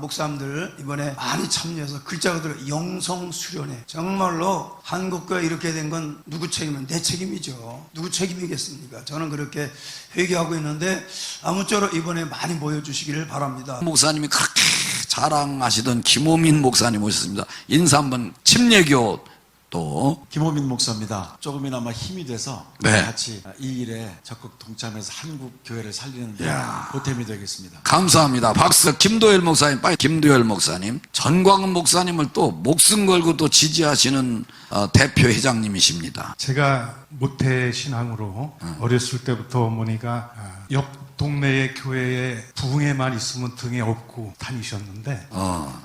목사님들 이번에 많이 참여해서 글자 그대로 영성 수련회, 정말로 한국교회 이렇게 된 건 누구 책임은 내 책임이죠. 누구 책임이겠습니까? 저는 그렇게 회개하고 있는데 아무쪼록 이번에 많이 모여주시기를 바랍니다. 목사님이 그렇게 자랑하시던 김호민 목사님 오셨습니다. 인사 한번. 침례교 또 김호민 목사입니다. 조금이나마 힘이 돼서 네. 같이 이 일에 적극 동참해서 한국 교회를 살리는 데 보탬이 되겠습니다. 감사합니다. 박수. 김도열 목사님, 빨리. 김도열 목사님, 전광훈 목사님을 또 목숨 걸고 또 지지하시는 대표 회장님이십니다. 제가 모태 신앙으로 어렸을 때부터 어머니가 옆 동네의 교회에 부흥회만 있으면 등에 업고 다니셨는데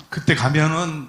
그때 가면은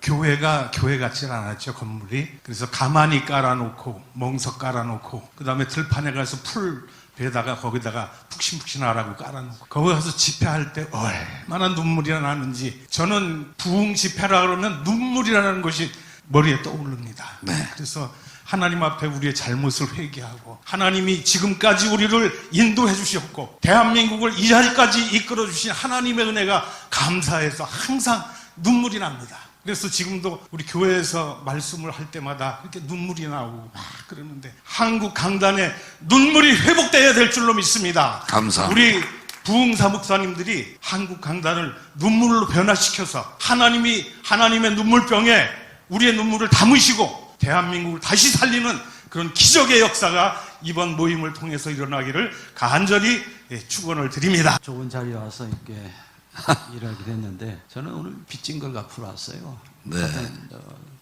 교회가 교회 같지는 않았죠. 건물이. 그래서 가만히 깔아놓고 멍석 깔아놓고 그 다음에 들판에 가서 풀 배에다가 거기다가 푹신푹신하라고 깔아놓고 거기 가서 집회할 때 얼마나 눈물이 나는지 저는 부흥 집회라 그러면 눈물이라는 것이 머리에 떠오릅니다. 네. 그래서 하나님 앞에 우리의 잘못을 회개하고 하나님이 지금까지 우리를 인도해 주셨고 대한민국을 이 자리까지 이끌어 주신 하나님의 은혜가 감사해서 항상 눈물이 납니다. 그래서 지금도 우리 교회에서 말씀을 할 때마다 이렇게 눈물이 나오고 막 그러는데 한국 강단에 눈물이 회복돼야 될 줄로 믿습니다. 감사합니다. 우리 부흥사 목사님들이 한국 강단을 눈물로 변화시켜서 하나님의 눈물병에 우리의 눈물을 담으시고 대한민국을 다시 살리는 그런 기적의 역사가 이번 모임을 통해서 일어나기를 간절히 축원을 드립니다. 좋은 자리에 와서 이렇게 일하게 됐는데 저는 오늘 빚진 걸 갚으러 왔어요. 네.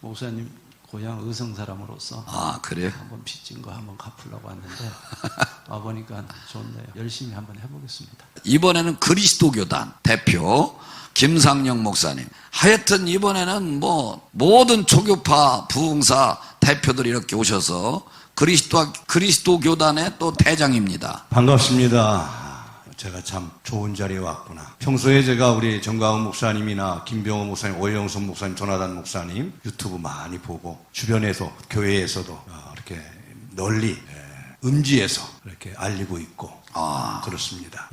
목사님 고향 의성 사람으로서 그래요? 한번 빚진 거 한번 갚으려고 왔는데 와보니까 좋네요. 열심히 한번 해보겠습니다. 이번에는 그리스도교단 대표 김상영 목사님. 하여튼 이번에는 뭐 모든 초교파 부흥사 대표들이 이렇게 오셔서 그리스도교단의 또 대장입니다. 반갑습니다. 제가 참 좋은 자리에 왔구나. 평소에 제가 우리 정광훈 목사님이나 김병호 목사님, 오영선 목사님, 조나단 목사님 유튜브 많이 보고 주변에서 교회에서도 이렇게 널리 음지에서 이렇게 알리고 있고 그렇습니다.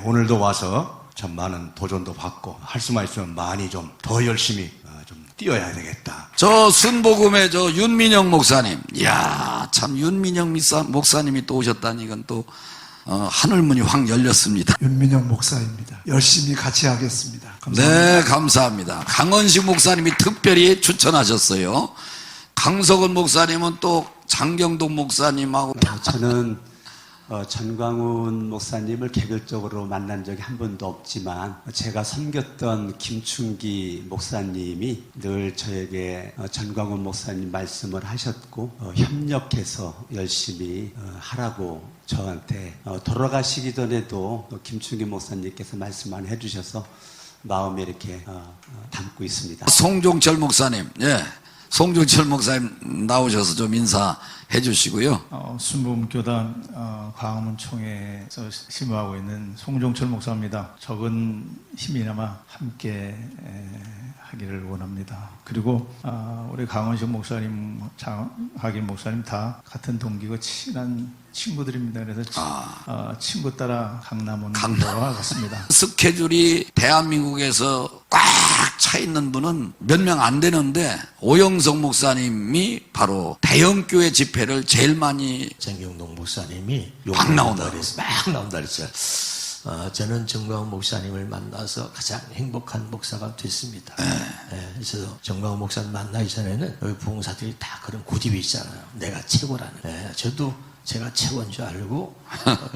오늘도 와서 참 많은 도전도 받고 할 수만 있으면 많이 좀 더 열심히 좀 뛰어야 되겠다. 저 순복음의 저 윤민영 목사님, 이야 참 윤민영 목사님이 또 오셨다니 이건 또 하늘문이 확 열렸습니다. 윤민영 목사입니다. 열심히 같이 하겠습니다. 감사합니다. 네, 감사합니다. 강원식 목사님이 특별히 추천하셨어요. 강석원 목사님은 또 장경동 목사님하고 저는 전광훈 목사님을 개별적으로 만난 적이 한 번도 없지만 제가 섬겼던 김충기 목사님이 늘 저에게 전광훈 목사님 말씀을 하셨고 협력해서 열심히 하라고 저한테 돌아가시기 전에도 김충기 목사님께서 말씀 많이 해주셔서 마음에 이렇게 담고 있습니다. 송종철 목사님, 예, 송종철 목사님 나오셔서 좀 인사해 주시고요. 순복음교단 광화문총회에서 심부하고 있는 송종철 목사입니다. 적은 힘이나마 함께 하기를 원합니다. 그리고 우리 강원식 목사님, 장학인 목사님 다 같은 동기고 친한 친구들입니다. 그래서 친구 따라 강남 오는 거와 같습니다. 스케줄이 대한민국에서 꽉 차 있는 분은 몇 명 안 되는데 오영석 목사님이 바로 대형교회 집회를 제일 많이 정경동 목사님이 막 나온다 그랬어요. 저는 정광훈 목사님을 만나서 가장 행복한 목사가 됐습니다. 그래서 정광훈 목사님 만나기 전에는 여기 부흥사들이 다 그런 고집이 있잖아요. 내가 최고라는. 저도 제가 최고인 줄 알고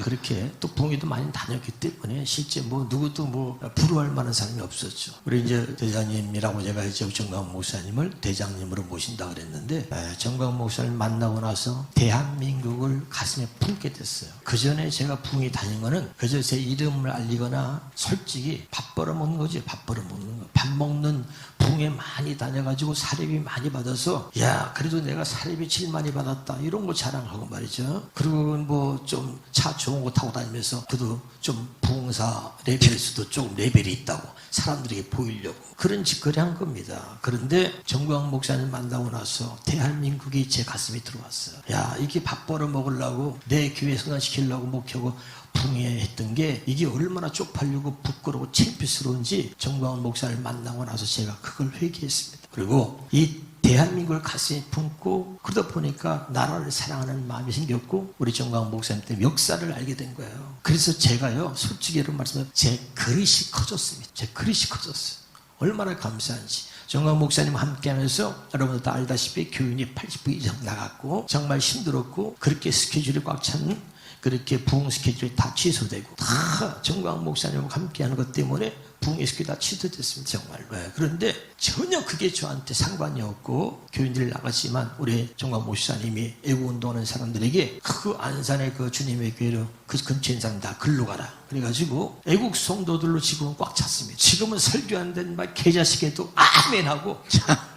그렇게 또 부흥회도 많이 다녔기 때문에 실제 뭐 누구도 뭐 부러워할 만한 사람이 없었죠. 우리 이제 대장님이라고 제가 이제 정광훈 목사님을 대장님으로 모신다 그랬는데 정광훈 목사님 만나고 나서 대한민국을 가슴에 품게 됐어요. 그 전에 제가 부흥회 다닌 거는 그저 제 이름을 알리거나 솔직히 밥 벌어 먹는 거지. 밥 벌어 먹는 거. 밥 먹는 부흥회 많이 다녀가지고 사례비 많이 받아서 야 그래도 내가 사례비 제일 많이 받았다 이런 거 자랑하고 말이죠. 그리고 뭐 좀 차 좋은 거 타고 다니면서 그래도 좀 부흥사 레벨에서도 조금 레벨이 있다고 사람들에게 보이려고 그런 짓거리 한 겁니다. 그런데 정광훈 목사님 만나고 나서 대한민국이 제 가슴에 들어왔어요. 야 이게 밥 벌어 먹으려고 내 교회 성장시키려고 목표고 부흥회했던 게 이게 얼마나 쪽팔리고 부끄러워 창피스러운지 정광훈 목사를 만나고 나서 제가 그걸 회개했습니다. 그리고 이 대한민국을 가슴에 품고 그러다 보니까 나라를 사랑하는 마음이 생겼고 우리 정광훈 목사님 때문에 역사를 알게 된 거예요. 그래서 제가요 솔직히 여러분 말씀드리면 제 그릇이 커졌습니다. 제 그릇이 커졌어요. 얼마나 감사한지. 정광훈 목사님 함께하면서 여러분들 다 알다시피 교인이 80분 이상 나갔고 정말 힘들었고 그렇게 스케줄이 꽉 찬 그렇게 부흥 스케줄이 다 취소되고 다 정광훈 목사님과 함께하는 것 때문에 부흥의 스케줄이 다 취소됐습니다. 정말로. 그런데 전혀 그게 저한테 상관이 없고 교인들 나갔지만 우리 정광훈 목사님이 애국운동하는 사람들에게 그 안산의 그 주님의 교회로 그 근처에 있는 사람 다 글로 가라. 그래가지고 애국 성도들로 지금은 꽉 찼습니다. 지금은 설교 안 되는 말 개자식에도 아멘하고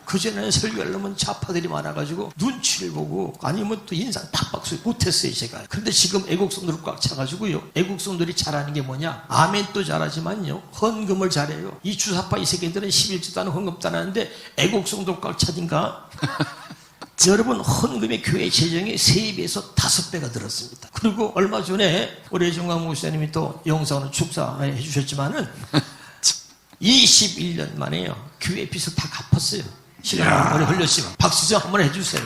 그전에는 설교하려면 좌파들이 많아가지고 눈치를 보고 아니면 또 인상 팍팍 못했어요 제가. 그런데 지금 애국성들을 꽉 차가지고요. 애국성들이 잘하는 게 뭐냐? 아멘도 잘하지만요 헌금을 잘해요. 이 주사파 이 새끼들은 11조도 안 헌금도 안 하는데 애국성도 꽉 차진가? 여러분 헌금의 교회 재정이 3배에서 5배가 들었습니다. 그리고 얼마 전에 우리 정광훈 목사님이 또 영상으로 축사해 주셨지만은 21년 만에요 교회 빚을 다 갚았어요. 시간이 오래 걸렸지만 박수정 한번 해주세요.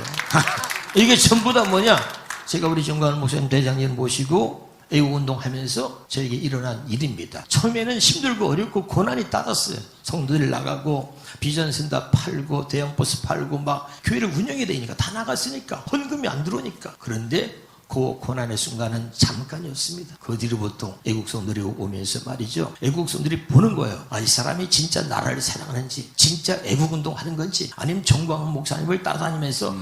이게 전부 다 뭐냐? 제가 우리 정광훈 목사님 대장님 모시고 애국운동하면서 저에게 일어난 일입니다. 처음에는 힘들고 어렵고 고난이 따랐어요. 성도들 나가고 비전센터 팔고 대형버스 팔고 막 교회를 운영해야 되니까 다 나갔으니까 헌금이 안 들어오니까. 그런데 그 고난의 순간은 잠깐이었습니다. 그 뒤로 보통 애국성들이 오면서 말이죠. 애국성들이 보는 거예요. 아, 이 사람이 진짜 나라를 사랑하는지, 진짜 애국운동 하는 건지, 아니면 정광훈 목사님을 따라다니면서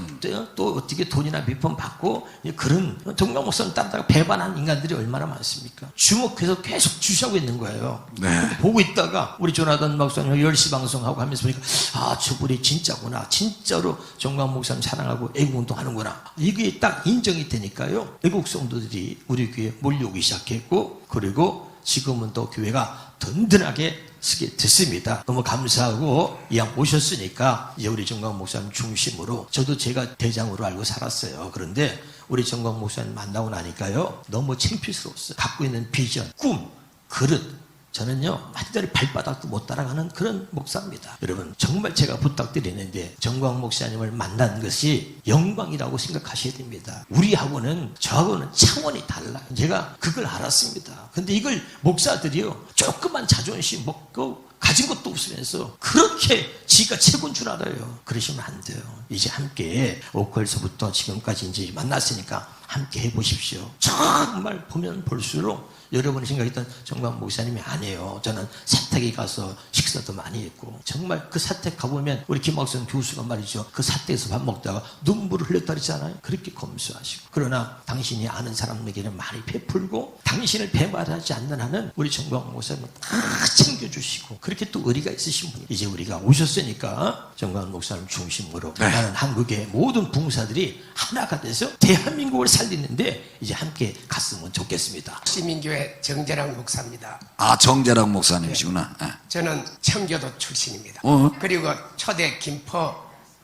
또 어떻게 돈이나 몇 번 받고 그런 정광훈 목사님 따라다가 배반한 인간들이 얼마나 많습니까? 주목해서 계속 주시하고 있는 거예요. 네. 보고 있다가 우리 조나단 목사님 10시 방송하고 하면서 보니까 아, 저분이 진짜구나. 진짜로 정광훈 목사님 사랑하고 애국운동 하는구나. 이게 딱 인정이 되니까요. 애국 성도들이 우리 교회에 몰려오기 시작했고 그리고 지금은 또 교회가 든든하게 쓰게 됐습니다. 너무 감사하고 이왕 오셨으니까 이제 우리 정광훈 목사님 중심으로 저도 제가 대장으로 알고 살았어요. 그런데 우리 정광훈 목사님 만나고 나니까요 너무 창피스러웠어요. 갖고 있는 비전, 꿈, 그릇 저는요 한 자리 발바닥도 못 따라가는 그런 목사입니다. 여러분 정말 제가 부탁드리는데 정광훈 목사님을 만난 것이 영광이라고 생각하셔야 됩니다. 우리하고는 저하고는 차원이 달라요. 제가 그걸 알았습니다. 근데 이걸 목사들이요 조그만 자존심 먹고 가진 것도 없으면서 그렇게 지가 최고인 줄 알아요. 그러시면 안 돼요. 이제 함께 5월서부터 지금까지 이제 만났으니까 함께 해보십시오. 정말 보면 볼수록 여러분이 생각했던 정광훈 목사님이 아니에요. 저는 사택에 가서 식사도 많이 했고 정말 그 사택 가보면 우리 김학선 교수가 말이죠. 그 사택에서 밥 먹다가 눈물을 흘렸다 그랬잖아요. 그렇게 검소하시고 그러나 당신이 아는 사람에게는 많이 베풀고 당신을 배반하지 않는 한은 우리 정광훈 목사님은 다 챙겨주시고 그렇게 또 의리가 있으신 분이 이제 우리가 오셨으니까 정광훈 목사님 중심으로 나는 한국의 모든 부흥사들이 하나가 돼서 대한민국을 살리는데 이제 함께 갔으면 좋겠습니다. 시민교회 정재랑 목사입니다. 아, 정재랑 목사님이시구나. 네. 저는 청교도 출신입니다. 그리고 초대 김포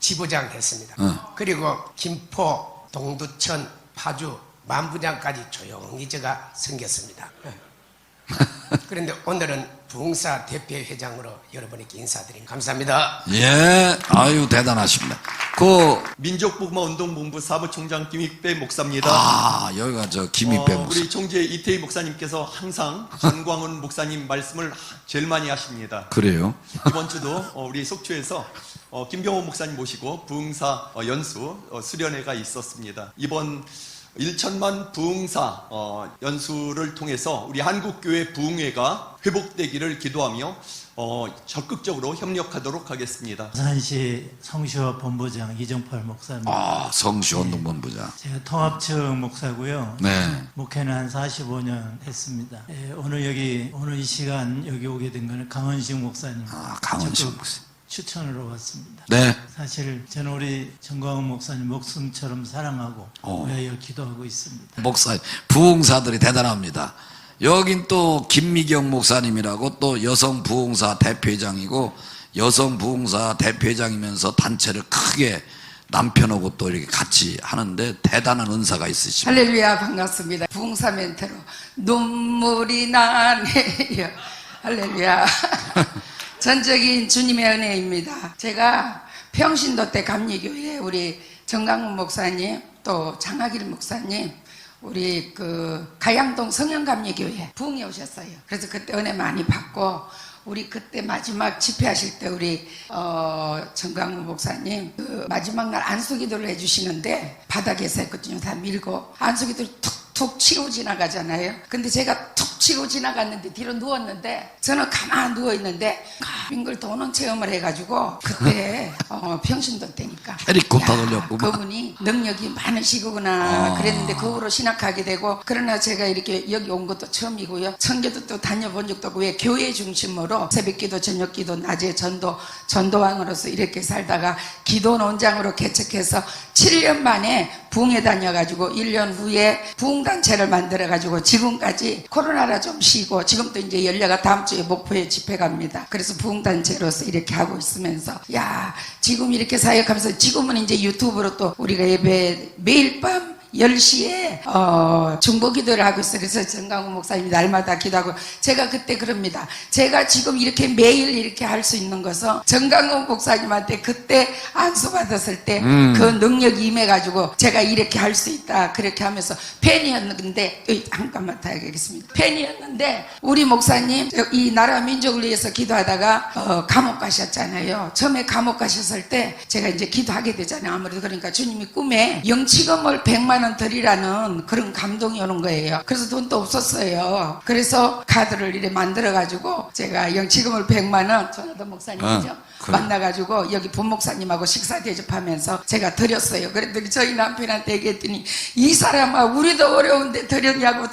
지부장 했습니다. 그리고 김포, 동두천, 파주, 만부장까지 조용히 제가 섬겼습니다. 그런데 오늘은 부흥사 대표회장으로 여러분에게 인사드립니다. 감사합니다. 예, 아유 대단하십니다. 그 민족복음화운동본부 사무총장 김익배 목사입니다. 아, 여기가 저 김익배 목사. 우리 총재 이태희 목사님께서 항상 전광훈 목사님 말씀을 제일 많이 하십니다. 그래요? 이번 주도 우리 속초에서 김병호 목사님 모시고 부흥사 연수 수련회가 있었습니다. 이번 1천만 부흥사 연수를 통해서 우리 한국교회 부흥회가 회복되기를 기도하며 적극적으로 협력하도록 하겠습니다. 부산시 성시화 본부장 이정팔 목사입니다. 아, 성시화 운동본부장. 제가 통합청 목사고요. 네. 목회는 한 45년 했습니다. 오늘 이 시간 여기 오게 된 거는 강원식 목사님. 아, 강원식 목사님. 추천으로 왔습니다. 네. 사실 저는 우리 정광훈 목사님 목숨처럼 사랑하고 위하여 기도하고 있습니다. 목사, 부흥사들이 대단합니다. 여긴 또 김미경 목사님이라고 또 여성 부흥사 대표회장이고 여성 부흥사 대표회장이면서 단체를 크게 남편하고 또 이렇게 같이 하는데 대단한 은사가 있으십니다. 할렐루야, 반갑습니다. 부흥사 멘트로 눈물이 나네요. 할렐루야. 전적인 주님의 은혜입니다. 제가 평신도 때 감리교회 우리 정강훈 목사님 또 장학일 목사님 우리 그 가양동 성현감리교회 부흥에 오셨어요. 그래서 그때 은혜 많이 받고 우리 그때 마지막 집회하실 때 우리 정강훈 목사님 그 마지막 날 안수기도를 해주시는데 바닥에서 했거든요. 다 밀고 안수기도를 툭 치고 지나가잖아요. 근데 제가 툭 치고 지나갔는데 뒤로 누웠는데 저는 가만히 누워있는데 빙글 도는 체험을 해가지고 그때 평신도 때니까 헤리콥터 돌렸구만. 그분이 능력이 많으시구나 그랬는데 그 후로 신학하게 되고 그러나 제가 이렇게 여기 온 것도 처음이고요. 청교도 또 다녀본 적도 없고 왜 교회 중심으로 새벽기도 저녁기도 낮에 전도왕으로서 이렇게 살다가 기도 논장으로 개척해서 7년 만에 부흥에 다녀가지고 1년 후에 부흥단체를 만들어가지고 지금까지 코로나라 좀 쉬고 지금도 이제 열려가 다음 주에 목포에 집회 갑니다. 그래서 부흥단체로서 이렇게 하고 있으면서 지금 이렇게 사역하면서 지금은 이제 유튜브로 또 우리가 예배 매일 밤 10시에 중보기도를 하고 있어요. 그래서 정강훈 목사님이 날마다 기도하고 제가 그때 그럽니다. 제가 지금 이렇게 매일 이렇게 할 수 있는 것은 정강훈 목사님한테 그때 안수받았을 때 그 능력이 임해가지고 제가 이렇게 할 수 있다 그렇게 하면서 팬이었는데 잠깐만 타야겠습니다. 팬이었는데 우리 목사님 이 나라 민족을 위해서 기도하다가 감옥 가셨잖아요. 처음에 감옥 가셨을 때 제가 이제 기도하게 되잖아요. 아무래도 그러니까 주님이 꿈에 영치금을 100만 원 드리라는 그런 감동이 오는 거예요. 그래서 돈도 없었어요. 그래서 카드를 이렇게 만들어가지고 제가 영치금을 100만 원 전하던 목사님이죠. 그래. 만나가지고 여기 본목사님하고 식사 대접하면서 제가 드렸어요. 그랬더니 저희 남편한테 얘기했더니 이 사람아 우리도 어려운데 드렸냐고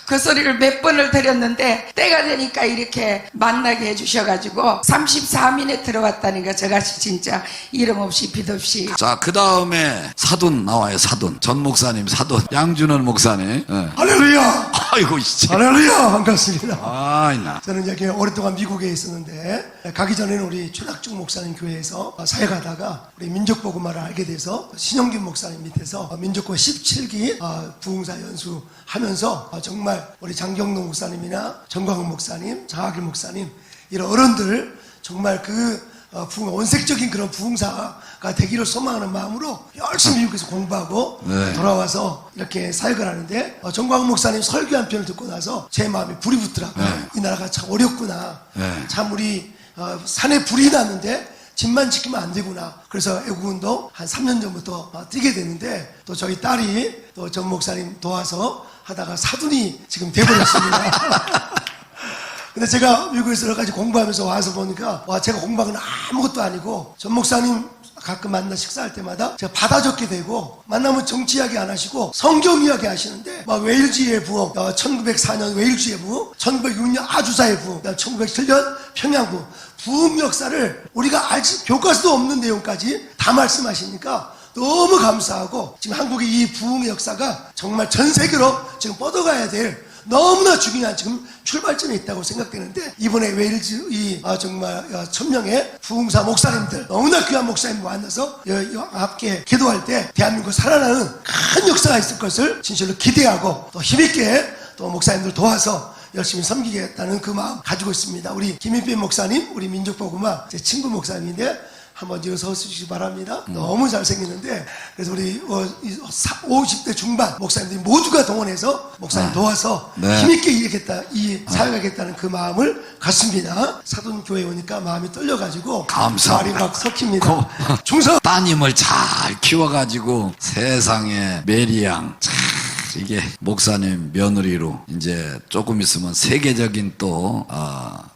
그 소리를 몇 번을 드렸는데 때가 되니까 이렇게 만나게 해주셔가지고 33인에 들어왔다니까 저같이 진짜 이름 없이 빛 없이. 자, 그 다음에 사돈 나와요. 사돈 전 목사님 사돈 양준원 목사님. 네. 할렐루야. 아이고 진짜. 할렐루야. 반갑습니다. 아이나. 저는 이제 오랫동안 미국에 있었는데 가기 전에는 우리 최낙중 목사님 교회에서 사역하다가 우리 민족복음화를 알게 돼서 신영균 목사님 밑에서 민족복음 17기 부흥사 연수하면서 정말 우리 장경동 목사님이나 정광훈 목사님, 장학일 목사님 이런 어른들 정말 그 원색적인 그런 부흥사가 되기를 소망하는 마음으로 열심히 미국에서 공부하고 돌아와서 이렇게 사역을 하는데 정광훈 목사님 설교 한 편을 듣고 나서 제 마음에 불이 붙더라고요. 이 나라가 참 어렵구나. 참 우리 산에 불이 났는데 집만 지키면 안 되구나. 그래서 애국운동 한 3년 전부터 뛰게 됐는데 또 저희 딸이 또 정 목사님 도와서 하다가 사돈이 지금 돼버렸습니다. 근데 제가 미국에서 여러 가지 공부하면서 와서 보니까 와 제가 공부한 건 아무것도 아니고 전 목사님 가끔 만나 식사할 때마다 제가 받아 적게 되고 만나면 정치 이야기 안 하시고 성경 이야기 하시는데 막 웨일즈의 부흥 1904년 웨일즈의 부흥 1906년 아주사의 부흥 1907년 평양 부흥 역사를 우리가 알지 교과서도 없는 내용까지 다 말씀하시니까 너무 감사하고 지금 한국의 이 부흥의 역사가 정말 전 세계로 지금 뻗어가야 될 너무나 중요한 지금 출발점에 있다고 생각되는데 이번에 웨일즈 정말 1000명의 부흥사 목사님들 너무나 귀한 목사님 만나서 함께 기도할 때 대한민국 살아나는 큰 역사가 있을 것을 진실로 기대하고 또 힘있게 또 목사님들 도와서 열심히 섬기겠다는 그 마음 가지고 있습니다. 우리 김인빈 목사님, 우리 민족복음화 제 친구 목사님인데 한번 일어서 주시기 바랍니다. 너무 잘생기는데 그래서 우리 50대 중반 목사님들이 모두가 동원해서 목사님 도와서 힘있게 일하겠다, 사역하겠다는 그 마음을 갖습니다. 사돈교회 오니까 마음이 떨려가지고 말이 막 섞입니다. 충성! 따님을 잘 키워가지고 세상에 메리양 이게 목사님 며느리로 이제 조금 있으면 세계적인 또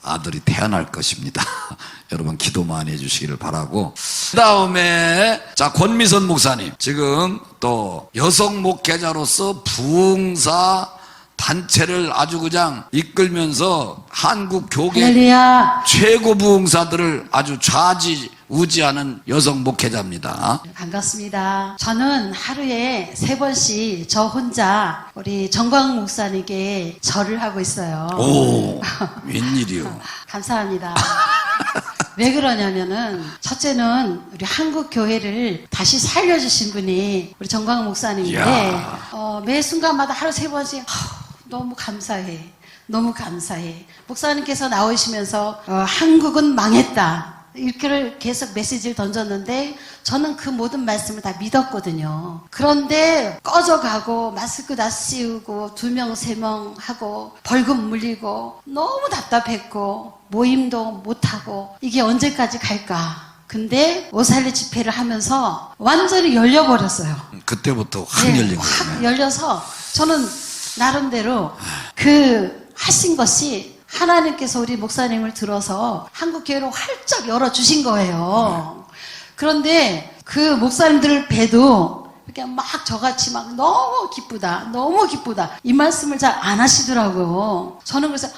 아들이 태어날 것입니다. 여러분 기도 많이 해주시기를 바라고, 그 다음에 자 권미선 목사님 지금 또 여성 목회자로서 부흥사 단체를 아주 그냥 이끌면서 한국 교계 할렐루야. 최고 부흥사들을 아주 좌지우지하는 여성 목회자입니다. 반갑습니다. 저는 하루에 3번씩 저 혼자 우리 정광 목사님께 절을 하고 있어요. 오, 웬일이요? 감사합니다. 왜 그러냐면은 첫째는 우리 한국 교회를 다시 살려주신 분이 우리 정광 목사님인데 매 순간마다 하루 3번씩 너무 감사해. 너무 감사해. 목사님께서 나오시면서 한국은 망했다. 이렇게 계속 메시지를 던졌는데 저는 그 모든 말씀을 다 믿었거든요. 그런데 꺼져가고 마스크 다 씌우고 2명 3명 하고 벌금 물리고 너무 답답했고 모임도 못하고 이게 언제까지 갈까. 근데 오살리 집회를 하면서 완전히 열려버렸어요. 그때부터 확 열린 거예요. 확 열려서 저는 나름대로 그 하신 것이 하나님께서 우리 목사님을 들어서 한국교회로 활짝 열어주신 거예요. 그런데 그 목사님들을 뵈도 이렇게 막 저같이 막 너무 기쁘다, 너무 기쁘다 이 말씀을 잘 안 하시더라고요. 저는 그래서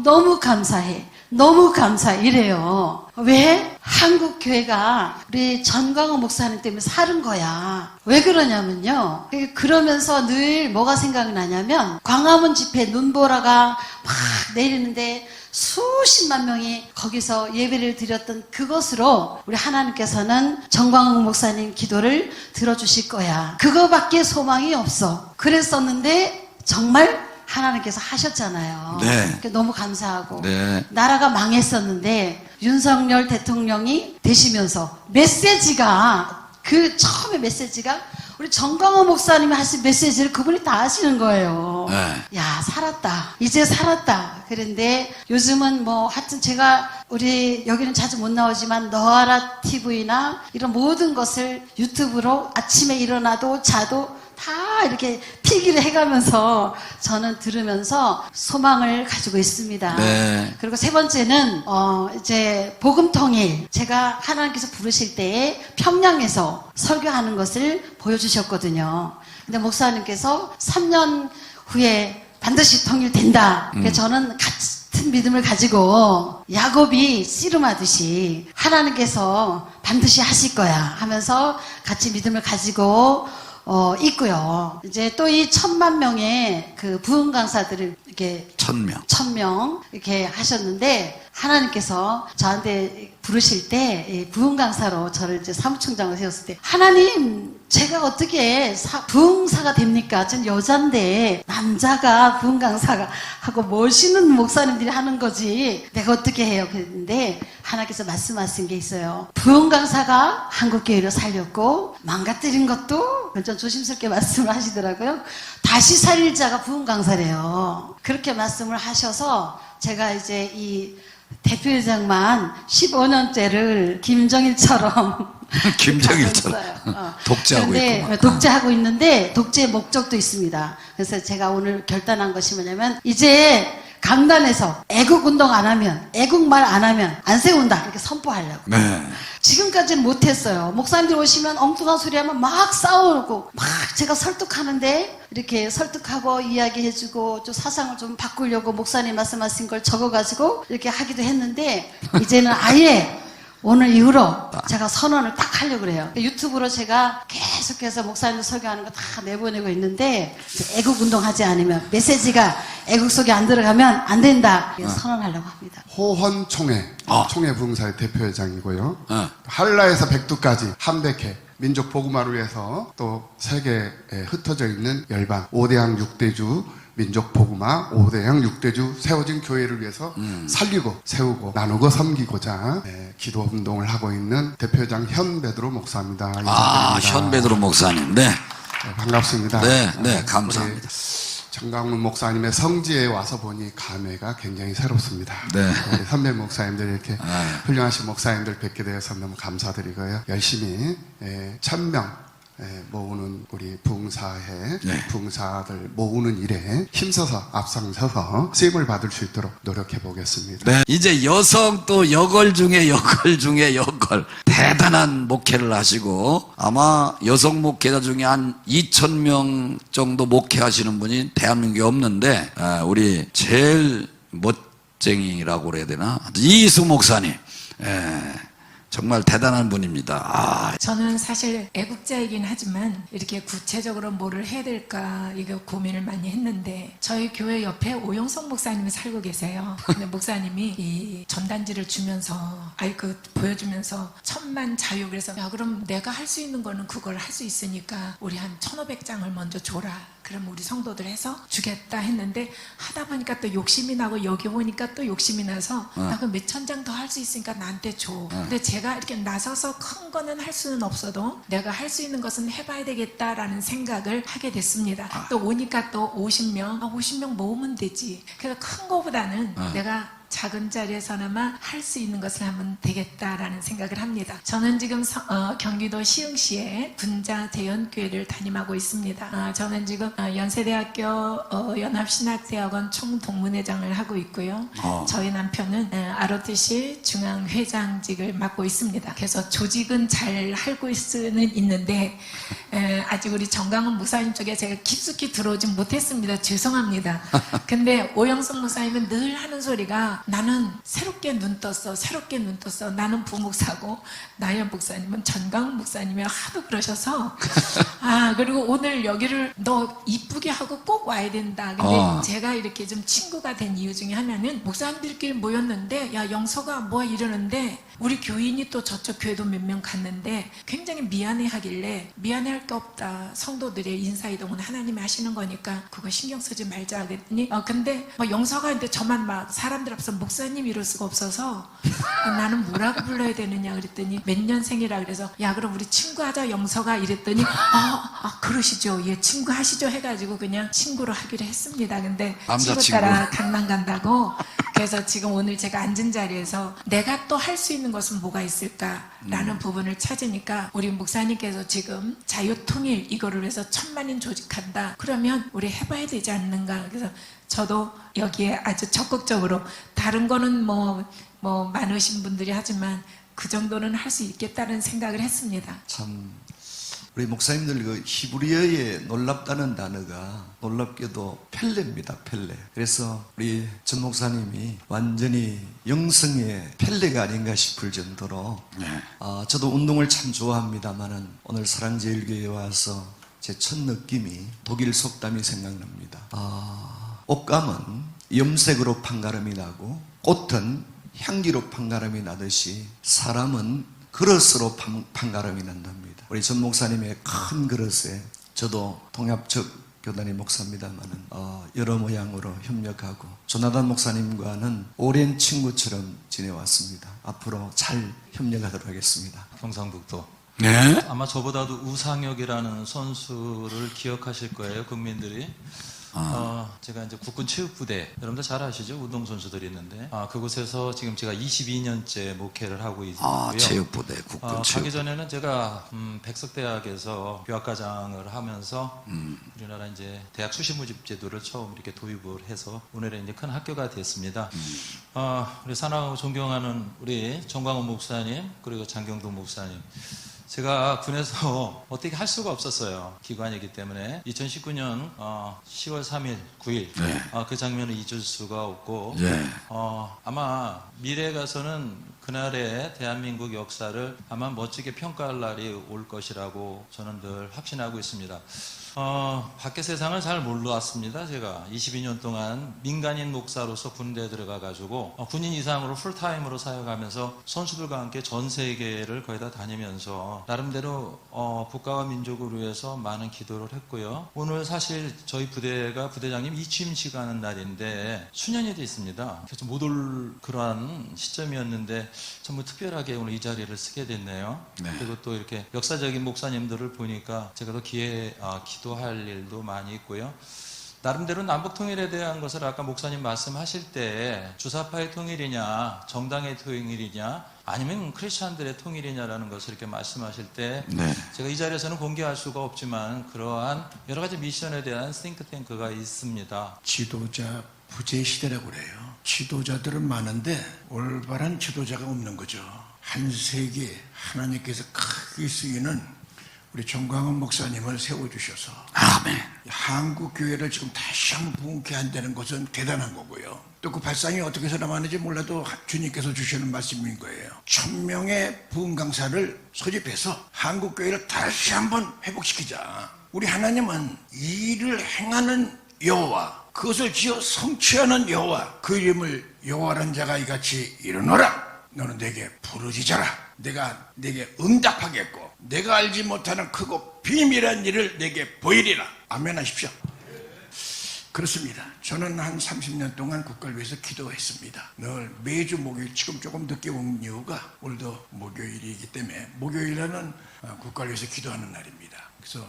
너무 감사해, 너무 감사해 이래요. 왜? 한국 교회가 우리 전광호 목사님 때문에 사는 거야. 왜 그러냐면요. 그러면서 늘 뭐가 생각나냐면 광화문 집회 눈보라가 막 내리는데 수십만 명이 거기서 예배를 드렸던 그것으로 우리 하나님께서는 전광호 목사님 기도를 들어주실 거야. 그거밖에 소망이 없어. 그랬었는데 정말 하나님께서 하셨잖아요. 네. 너무 감사하고 네. 나라가 망했었는데 윤석열 대통령이 되시면서 메시지가 처음에 메시지가 우리 정광호 목사님이 하신 메시지를 그분이 다 하시는 거예요. 네. 야 살았다. 이제 살았다. 그런데 요즘은 하여튼 제가 우리 여기는 자주 못 나오지만 너아라 TV나 이런 모든 것을 유튜브로 아침에 일어나도 자도 다 이렇게 필기를 해가면서 저는 들으면서 소망을 가지고 있습니다. 네. 그리고 3번째는 이제 복음통일 제가 하나님께서 부르실 때에 평양에서 설교하는 것을 보여주셨거든요. 근데 목사님께서 3년 후에 반드시 통일된다. 그래서 저는 같은 믿음을 가지고 야곱이 씨름하듯이 하나님께서 반드시 하실 거야 하면서 같이 믿음을 가지고 있고요. 이제 또 이 1000만 명의 그 부흥 강사들을 이렇게 1000명 이렇게 하셨는데 하나님께서 저한테 부르실 때 부흥 강사로 저를 이제 사무총장을 세웠을 때 하나님 제가 어떻게 부흥사가 됩니까? 전 여잔데 남자가 부흥 강사가 하고 멋있는 목사님들이 하는 거지 내가 어떻게 해요? 그랬는데 하나님께서 말씀하신 게 있어요. 부흥 강사가 한국교회를 살렸고 망가뜨린 것도 좀 조심스럽게 말씀을 하시더라고요. 다시 살릴 자가 부흥 강사래요. 그렇게 말씀을 하셔서 제가 이제 이 대표회장만 15년째를 김정일처럼 독재하고 있고 독재하고 있는데 독재의 목적도 있습니다. 그래서 제가 오늘 결단한 것이 뭐냐면 이제 강단에서 애국 운동 안 하면, 애국 말 안 하면 안 세운다 이렇게 선포하려고. 네. 지금까지는 못했어요. 목사님들 오시면 엉뚱한 소리 하면 막 싸우고 막 제가 설득하는데 이렇게 설득하고 이야기해주고 좀 사상을 좀 바꾸려고 목사님 말씀하신 걸 적어가지고 이렇게 하기도 했는데 이제는 아예 오늘 이후로 제가 선언을 딱 하려고 그래요. 유튜브로 제가 계속해서 목사님들 설교하는 거 다 내보내고 있는데 애국운동하지 않으면 메시지가 애국 속에 안 들어가면 안 된다. 선언하려고 합니다. 호헌 총회, 총회 부흥사의 대표회장이고요. 한라에서 백두까지 한백회 민족 복음화를 위해서 또 세계에 흩어져 있는 열방 5대양 6대주 민족 복음화 5대양 6대주 세워진 교회를 위해서 살리고 세우고 나누고 섬기고자 기도 운동을 하고 있는 대표장 현베드로 목사입니다. 인사드립니다. 현베드로 목사님. 네. 반갑습니다. 네, 감사합니다. 정강훈 목사님의 성지에 와서 보니 감회가 굉장히 새롭습니다. 네. 우리 선배 목사님들 이렇게 훌륭하신 목사님들 뵙게 되어서 너무 감사드리고요. 열심히 1000명 모으는 우리 부흥사회 부흥사들 모으는 일에 힘써서 앞장서서 쓰임을 받을 수 있도록 노력해 보겠습니다. 네. 이제 여성 또 여걸 중에 여걸 중에 여걸 대단한 목회를 하시고 아마 여성 목회자 중에 한 2,000명 정도 목회하시는 분이 대한민국에 없는데 우리 제일 멋쟁이라고 그래야 되나? 이수 목사님. 정말 대단한 분입니다. 저는 사실 애국자이긴 하지만 이렇게 구체적으로 뭐를 해야 될까 이거 고민을 많이 했는데 저희 교회 옆에 오영석 목사님이 살고 계세요. 근데 목사님이 이 전단지를 주면서 보여주면서 1000만 자유 그래서 야 그럼 내가 할 수 있는 거는 그걸 할 수 있으니까 우리 한 1500장을 먼저 줘라. 그럼 우리 성도들 해서 주겠다 했는데 하다 보니까 또 욕심이 나고 여기 오니까 또 욕심이 나서 나 그 몇천 장 더 할 수 있으니까 나한테 줘. 근데 제가 이렇게 나서서 큰 거는 할 수는 없어도 내가 할 수 있는 것은 해봐야 되겠다라는 생각을 하게 됐습니다. 또 오니까 또 50명 50명 모으면 되지. 그래서 큰 거보다는 내가 작은 자리에서나마 할 수 있는 것을 하면 되겠다라는 생각을 합니다. 저는 지금 경기도 시흥시에 분자 대연교회를 담임하고 있습니다. 저는 지금 연세대학교 연합신학대학원 총동문회장을 하고 있고요. 저희 남편은 ROTC 중앙회장직을 맡고 있습니다. 그래서 조직은 잘 하고 있는데 아직 우리 정강훈 목사님 쪽에 제가 깊숙이 들어오지 못했습니다. 죄송합니다. 근데 오영석 목사님은 늘 하는 소리가 나는 새롭게 눈 떴어. 나는 부목사고 나연 목사님은 전강훈 목사님이 하도 그러셔서 그리고 오늘 여기를 너 이쁘게 하고 꼭 와야 된다. 근데 제가 이렇게 좀 친구가 된 이유 중에 하나는 목사님들끼리 모였는데 야 영서가 뭐야 이러는데 우리 교인이 또 저쪽 교회도 몇 명 갔는데 굉장히 미안해 하길래 미안해할 게 없다. 성도들의 인사이동은 하나님이 하시는 거니까 그거 신경 쓰지 말자 그랬더니 근데 영서가 근데 저만 막 사람들 앞에서 목사님 이럴 수가 없어서 나는 뭐라고 불러야 되느냐 그랬더니 몇 년생이라 그래서 야 그럼 우리 친구하자 영서가 이랬더니 그러시죠. 예 친구 하시죠 해가지고 그냥 친구로 하기로 했습니다. 근데 친구 따라 강남 간다고 그래서 지금 오늘 제가 앉은 자리에서 내가 또 할 수 있는 것은 뭐가 있을까라는 부분을 찾으니까 우리 목사님께서 지금 자유통일 이거를 위해서 1000만인 조직한다. 그러면 우리 해봐야 되지 않는가. 그래서 저도 여기에 아주 적극적으로 다른 거는 뭐 많으신 분들이 하지만 그 정도는 할 수 있겠다는 생각을 했습니다. 참 우리 목사님들 그 히브리어에 놀랍다는 단어가 놀랍게도 펠레입니다. 펠레. 그래서 우리 전 목사님이 완전히 영성의 펠레가 아닌가 싶을 정도로 저도 운동을 참 좋아합니다만은 오늘 사랑제일교회에 와서 제 첫 느낌이 독일 속담이 생각납니다. 옷감은 염색으로 판가름이 나고 꽃은 향기로 판가름이 나듯이 사람은 그릇으로 판가름이 난답니다. 우리 전 목사님의 큰 그릇에 저도 통합적 교단의 목사입니다만은 여러 모양으로 협력하고 조나단 목사님과는 오랜 친구처럼 지내왔습니다. 앞으로 잘 협력하도록 하겠습니다. 경상북도. 네. 아마 저보다도 우상혁이라는 선수를 기억하실 거예요, 국민들이. 제가 이제 국군체육부대, 여러분들 잘 아시죠? 운동선수들이 있는데, 그곳에서 지금 제가 22년째 목회를 하고 있고요. 체육부대, 국군체육부대. 가기 전에는 제가 백석대학에서 교학과장을 하면서 우리나라 이제 대학 수시모집 제도를 처음 이렇게 도입을 해서 오늘은 이제 큰 학교가 됐습니다. 우리 사랑하고 존경하는 우리 정광훈 목사님, 그리고 장경동 목사님. 제가 군에서 어떻게 할 수가 없었어요. 기관이기 때문에. 2019년 10월 3일, 9일 그 장면을 잊을 수가 없고 아마 미래에 가서는 그날의 대한민국 역사를 아마 멋지게 평가할 날이 올 것이라고 저는 늘 확신하고 있습니다. 밖의 세상을 잘 몰랐습니다. 제가 22년 동안 민간인 목사로서 군대에 들어가가지고 군인 이상으로 풀타임으로 사역하면서 선수들과 함께 전 세계를 거의 다 다니면서 나름대로 국가와 민족을 위해서 많은 기도를 했고요. 오늘 사실 저희 부대가 부대장님 이취임식 하는 날인데 수년이 됐습니다. 그래서 못 올 그러한 시점이었는데 전부 특별하게 오늘 이 자리를 쓰게 됐네요. 그리고 또 이렇게 역사적인 목사님들을 보니까 제가 더 기도할 일도 많이 있고요. 나름대로 남북 통일에 대한 것을 아까 목사님 말씀하실 때 주사파의 통일이냐, 정당의 통일이냐, 아니면 크리스찬들의 통일이냐라는 것을 이렇게 말씀하실 때 제가 이 자리에서는 공개할 수가 없지만 그러한 여러 가지 미션에 대한 싱크탱크가 있습니다. 지도자 부재 시대라고 그래요. 지도자들은 많은데 올바른 지도자가 없는 거죠. 한 세기 하나님께서 크게 쓰이는 우리 정광훈 목사님을 세워주셔서 아멘. 한국 교회를 지금 다시 한번 부흥케 한다는 것은 대단한 거고요. 또 그 발상이 어떻게 살아나는지 몰라도 주님께서 주시는 말씀인 거예요. 1000명의 부흥 강사를 소집해서 한국 교회를 다시 한번 회복시키자. 우리 하나님은 일을 행하는 여호와, 그것을 지어 성취하는 여호와, 그 이름을 여호와라는 자가 이같이 이르노라. 너는 내게 부르짖어라. 내가 내게 응답하겠고 내가 알지 못하는 크고 비밀한 일을 내게 보이리라. 아멘 하십시오. 그렇습니다. 저는 한 30년 동안 국가를 위해서 기도했습니다. 늘 매주 목요일, 지금 조금 늦게 온 이유가 오늘도 목요일이기 때문에 목요일에는 국가를 위해서 기도하는 날입니다. 그래서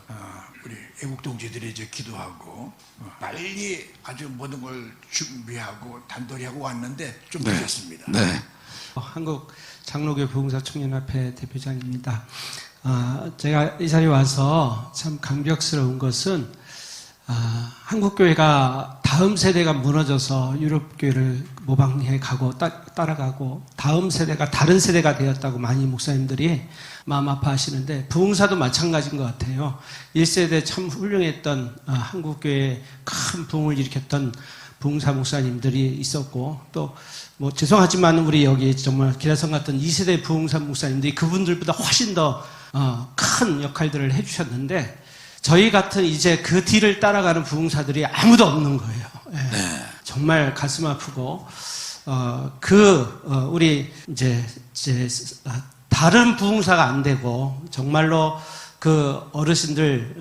우리 애국 동지들이 이제 기도하고 빨리 아주 모든 걸 준비하고 단도리 하고 왔는데 좀 늦었습니다. 한국 장로교 부흥사 청년협회 대표장입니다. 제가 이 자리에 와서 참 감격스러운 것은 한국교회가 다음 세대가 무너져서 유럽교회를 모방해 가고 따라가고 다음 세대가 다른 세대가 되었다고 많이 목사님들이 마음 아파하시는데 부흥사도 마찬가지인 것 같아요. 1세대 참 훌륭했던 한국교회에 큰 부흥을 일으켰던 부흥사 목사님들이 있었고 또 뭐 죄송하지만 우리 여기 정말 기라성 같은 2세대 부흥사 목사님들이 그분들보다 훨씬 더 큰 역할들을 해주셨는데 저희 같은 이제 그 뒤를 따라가는 부흥사들이 아무도 없는 거예요. 정말 가슴 아프고 우리 이제 다른 부흥사가 안 되고 정말로 그 어르신들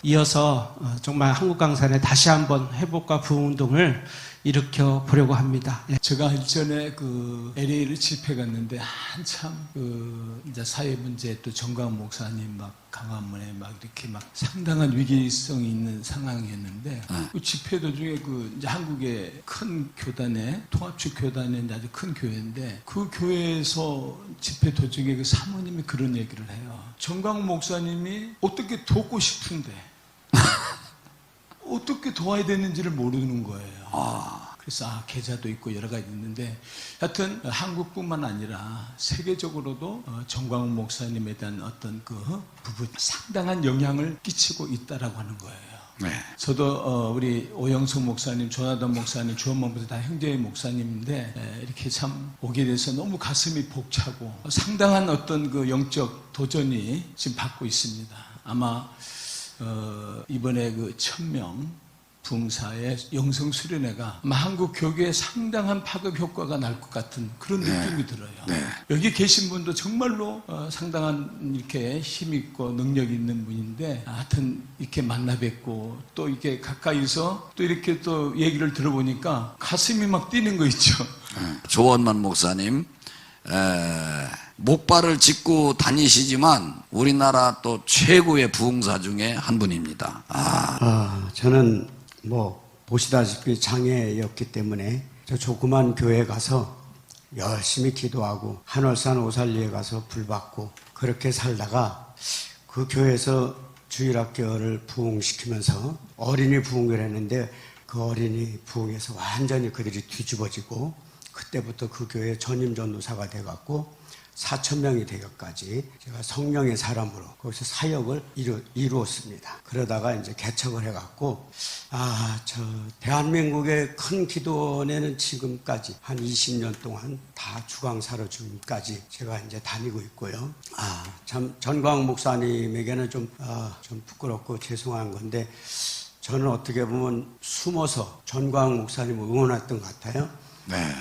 이어서 정말 한국 강산에 다시 한번 회복과 부흥운동을 일으켜 보려고 합니다. 제가 일전에 그 LA를 집회 갔는데 한참 그 이제 사회 문제 또 정광훈 목사님 막 강화문에 막 이렇게 막 상당한 위기성이 있는 상황이었는데 그 집회 도중에 그 이제 한국의 큰 교단에 통합축 교단의 아주 큰 교회인데 그 교회에서 집회 도중에 그 사모님이 그런 얘기를 해요. 정광훈 목사님이 어떻게 돕고 싶은데 어떻게 도와야 되는지를 모르는 거예요. 그래서 계좌도 있고 여러 가지 있는데 하여튼 한국뿐만 아니라 세계적으로도 정광훈 목사님에 대한 어떤 그 부분 상당한 영향을 끼치고 있다라고 하는 거예요. 저도 우리 오영석 목사님, 조나단 목사님, 주원만 목사님 다 형제의 목사님인데 이렇게 참 오게 돼서 너무 가슴이 벅차고 상당한 어떤 그 영적 도전이 지금 받고 있습니다. 아마 이번에 그 1000명 부흥사의 영성 수련회가 아마 한국 교계에 상당한 파급 효과가 날 것 같은 그런 느낌이 들어요. 여기 계신 분도 정말로 상당한 이렇게 힘 있고 능력 있는 분인데 하여튼 이렇게 만나 뵙고 또 이렇게 가까이서 또 이렇게 또 얘기를 들어보니까 가슴이 막 뛰는 거 있죠. 조원만 목사님 목발을 짚고 다니시지만 우리나라 또 최고의 부흥사 중에 한 분입니다. 저는 보시다시피 장애였기 때문에 저 조그만 교회에 가서 열심히 기도하고 한월산 오살리에 가서 불받고 그렇게 살다가 그 교회에서 주일학교를 부흥시키면서 어린이 부흥을 했는데 그 어린이 부흥에서 완전히 그들이 뒤집어지고 그때부터 그 교회 전임 전도사가 돼갖고 4,000명이 되기까지 제가 성령의 사람으로 거기서 사역을 이루었습니다. 그러다가 이제 개척을 해갖고 대한민국의 큰 기도원에는 지금까지 한 20년 동안 다 주강사로 지금까지 제가 이제 다니고 있고요. 참 전광훈 목사님에게는 좀 부끄럽고 죄송한 건데 저는 어떻게 보면 숨어서 전광훈 목사님을 응원했던 것 같아요. 네.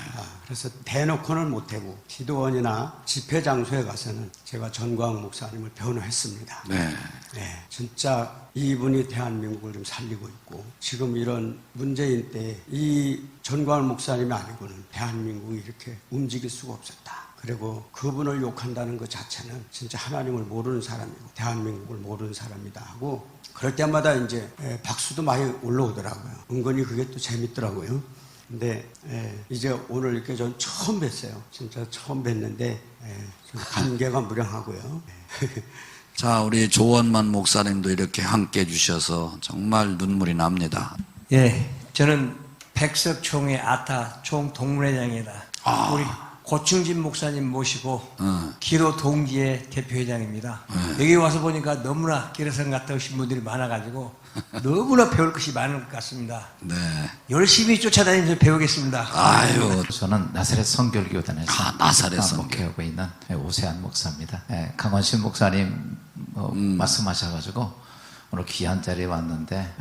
그래서 대놓고는 못하고 기도원이나 집회 장소에 가서는 제가 전광훈 목사님을 변호했습니다. 네. 네, 진짜 이분이 대한민국을 좀 살리고 있고 지금 이런 문재인 때 이 전광훈 목사님이 아니고는 대한민국이 이렇게 움직일 수가 없었다. 그리고 그분을 욕한다는 것 자체는 진짜 하나님을 모르는 사람이고 대한민국을 모르는 사람이다 하고 그럴 때마다 이제 박수도 많이 올라오더라고요. 은근히 그게 또 재밌더라고요. 근데 이제 오늘 이렇게 전 처음 뵀어요. 진짜 처음 뵀는데 좀 감개가 무량하고요. 자, 우리 조원만 목사님도 이렇게 함께 해주셔서 정말 눈물이 납니다. 예, 저는 백석총회 아타 총동문회장이다. 우리 고충진 목사님 모시고 기도 동지의 대표회장입니다. 여기 와서 보니까 너무나 기라성 갔다 오신 분들이 많아가지고 너무나 배울 것이 많은 것 같습니다. 네. 열심히 쫓아다니면서 배우겠습니다. 아유. 저는 나사렛 성결교단에서 나사렛 성결. 목회하고 있는 오세한 목사입니다. 강원신 목사님 말씀하셔가지고 오늘 귀한 자리에 왔는데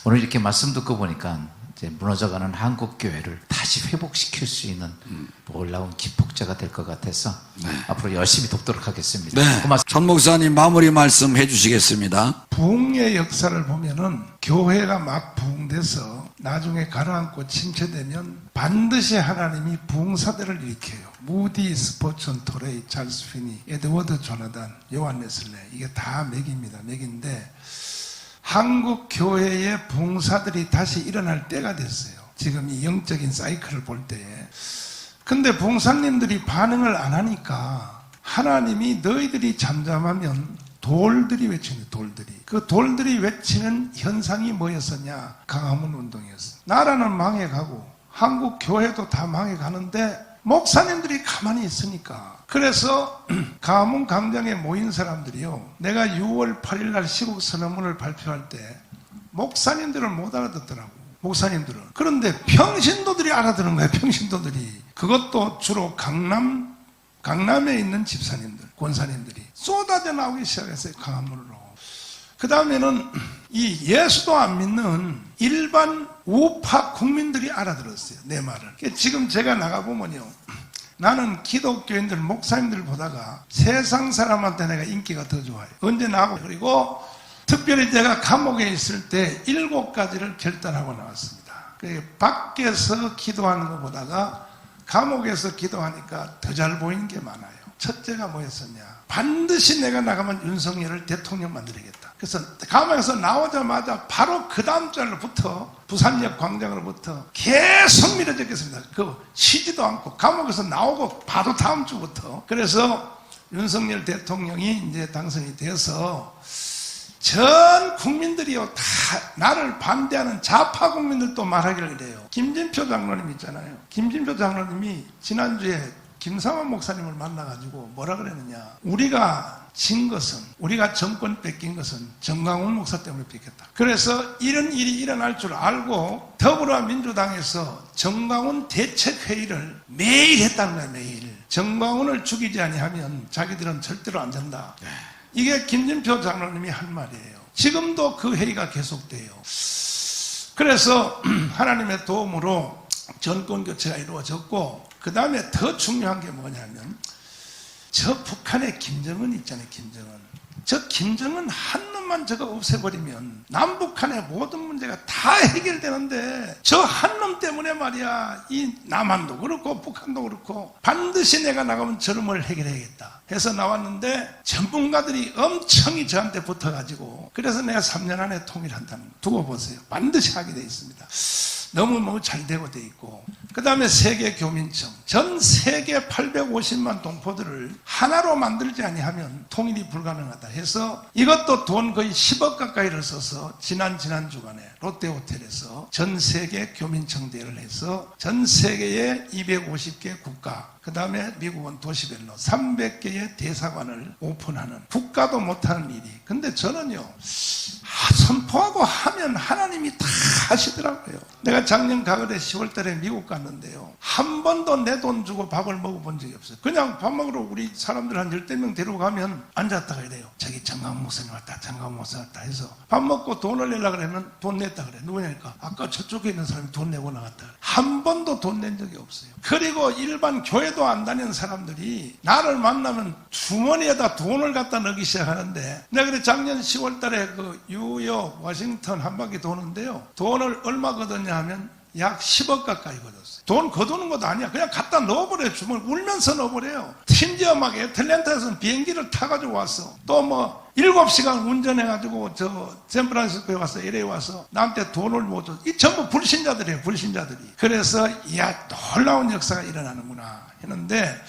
오늘 이렇게 말씀 듣고 보니까 이제 무너져가는 한국 교회를 다시 회복시킬 수 있는 놀라운 기폭제가 될 것 같아서 앞으로 열심히 돕도록 하겠습니다. 네. 전 목사님 마무리 말씀 해주시겠습니다. 부흥의 역사를 보면은 교회가 막 부흥돼서 나중에 가라앉고 침체되면 반드시 하나님이 부흥사들을 일으켜요. 무디, 스포츠, 토레이, 찰스 피니, 에드워드 조나단, 요한 웨슬레 이게 다 맥입니다. 맥인데 한국 교회의 부흥사들이 다시 일어날 때가 됐어요. 지금 이 영적인 사이클을 볼 때에. 근데 부흥사님들이 반응을 안 하니까 하나님이 너희들이 잠잠하면 돌들이 외치는 돌들이. 그 돌들이 외치는 현상이 뭐였었냐? 강화문 운동이었어. 나라는 망해가고 한국 교회도 다 망해가는데 목사님들이 가만히 있으니까. 그래서 강화문 광장에 모인 사람들이요. 내가 6월 8일 날 시국 선언문을 발표할 때 목사님들은 못 알아듣더라고. 목사님들은. 그런데 평신도들이 알아듣는 거예요. 평신도들이. 그것도 주로 강남에 있는 집사님들, 권사님들이 쏟아져 나오기 시작했어요. 강화문으로. 그 다음에는 이 예수도 안 믿는 일반 우파 국민들이 알아들었어요. 내 말을. 지금 제가 나가보면요. 나는 기독교인들, 목사님들 보다가 세상 사람한테 내가 인기가 더 좋아요. 언제 나고. 그리고 특별히 제가 감옥에 있을 때 7가지를 결단하고 나왔습니다. 밖에서 기도하는 것보다가 감옥에서 기도하니까 더 잘 보이는 게 많아요. 첫째가 뭐였었냐. 반드시 내가 나가면 윤석열을 대통령 만들겠다. 그래서 감옥에서 나오자마자 바로 그 다음 달부터 부산역 광장으로부터 계속 밀어졌겠습니다. 쉬지도 않고 감옥에서 나오고 바로 다음 주부터. 그래서 윤석열 대통령이 이제 당선이 되어서 전 국민들이요 다 나를 반대하는 좌파 국민들도 말하기를 이래요. 김진표 장로님 있잖아요. 김진표 장로님이 지난주에 김상환 목사님을 만나가지고 뭐라 그랬느냐. 우리가 진 것은, 우리가 정권 뺏긴 것은 정광훈 목사 때문에 뺏겼다. 그래서 이런 일이 일어날 줄 알고 더불어민주당에서 정광훈 대책회의를 매일 했다는 거야. 매일. 정광훈을 죽이지 아니하면 자기들은 절대로 안 된다. 이게 김진표 장로님이 한 말이에요. 지금도 그 회의가 계속돼요. 그래서 하나님의 도움으로 정권 교체가 이루어졌고, 그 다음에 더 중요한 게 뭐냐면 저 북한의 김정은 있잖아요. 김정은. 저 김정은 한 놈만 저거 없애버리면 남북한의 모든 문제가 다 해결되는데 저 한 놈 때문에 말이야 이 남한도 그렇고 북한도 그렇고 반드시 내가 나가면 저놈을 해결해야겠다 해서 나왔는데 전문가들이 엄청이 저한테 붙어가지고 그래서 내가 3년 안에 통일한다는 거 두고 보세요. 반드시 하게 돼 있습니다. 너무 잘 되고 돼 있고 그 다음에 세계 교민청 전 세계 850만 동포들을 하나로 만들지 아니하면 통일이 불가능하다 해서 이것도 돈 거의 10억 가까이를 써서 지난 주간에 롯데호텔에서 전 세계 교민청 대회를 해서 전 세계의 250개 국가 그 다음에 미국은 도시별로 300개의 대사관을 오픈하는 국가도 못하는 일이 근데 저는요 선포하고 하면 하나님이 다 하시더라고요. 내가 작년 가을에 10월 달에 미국 갔는데요 한 번도 내 돈 주고 밥을 먹어본 적이 없어요. 그냥 밥 먹으러 우리 사람들 한 10명 데리고 가면 앉았다가 이래요. 저기 정강 목사님 왔다 정강 목사님 왔다 해서 밥 먹고 돈을 내려고 그러면 돈 냈다 그래. 누구냐니까 아까 저쪽에 있는 사람이 돈 내고 나갔다 그래. 한 번도 돈 낸 적이 없어요. 그리고 일반 교회도 안 다니는 사람들이 나를 만나면 주머니에다 돈을 갖다 넣기 시작하는데 내가 그래 작년 10월 달에 그 뉴욕 워싱턴 한 바퀴 도는데요 돈을 얼마 거뒀냐 하면 약 10억 가까이 거뒀어요. 돈 거두는 것도 아니야. 그냥 갖다 넣어버려요. 주머니 울면서 넣어버려요. 심지어 막 애틀랜타에서는 비행기를 타가지고 왔어. 또 뭐 7시간 운전해가지고 저 샌프란시스코에 와서 LA 와서 나한테 돈을 못 줘. 이 전부 불신자들이에요. 불신자들이. 그래서 이야 놀라운 역사가 일어나는구나 했는데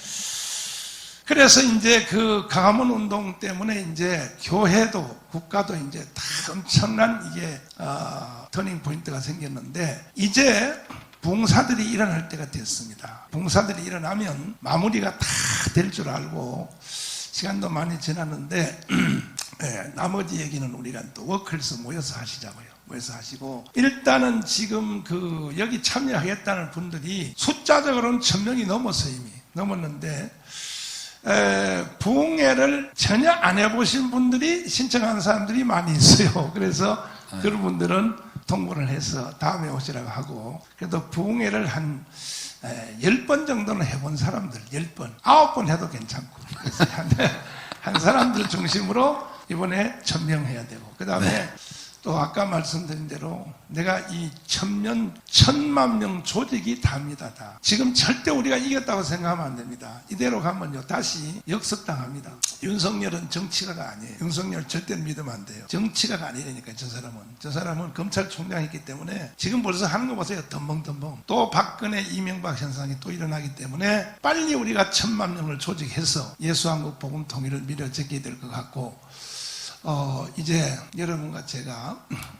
그래서 이제 그 강화문 운동 때문에 이제 교회도 국가도 이제 다 엄청난 이게 터닝 포인트가 생겼는데 이제 부흥사들이 일어날 때가 됐습니다. 부흥사들이 일어나면 마무리가 다 될 줄 알고 시간도 많이 지났는데 네, 나머지 얘기는 우리가 또 워클스 모여서 하시자고요. 모여서 하시고 일단은 지금 그 여기 참여하겠다는 분들이 숫자적으로는 1000명이 넘었어요. 이미 넘었는데 부흥회를 전혀 안 해보신 분들이 신청하는 사람들이 많이 있어요. 그래서 그런 분들은 통보를 해서 다음에 오시라고 하고 그래도 부흥회를 한 10번 정도는 해본 사람들 10번, 9번 해도 괜찮고 그래서 한 사람들 중심으로 이번에 1000명 해야 되고 그 다음에 또 아까 말씀드린 대로 내가 이 1000만 명 조직이 답니다. 다. 지금 절대 우리가 이겼다고 생각하면 안 됩니다. 이대로 가면요 다시 역습당합니다. 윤석열은 정치가가 아니에요. 윤석열 절대 믿으면 안 돼요. 정치가가 아니라니까 저 사람은 검찰총장이기 때문에 지금 벌써 하는 거 보세요. 덤벙덤벙. 또 박근혜 이명박 현상이 또 일어나기 때문에 빨리 우리가 1000만 명을 조직해서 예수한국 복음 통일을 밀어제껴야 될 것 같고 이제 여러분과 제가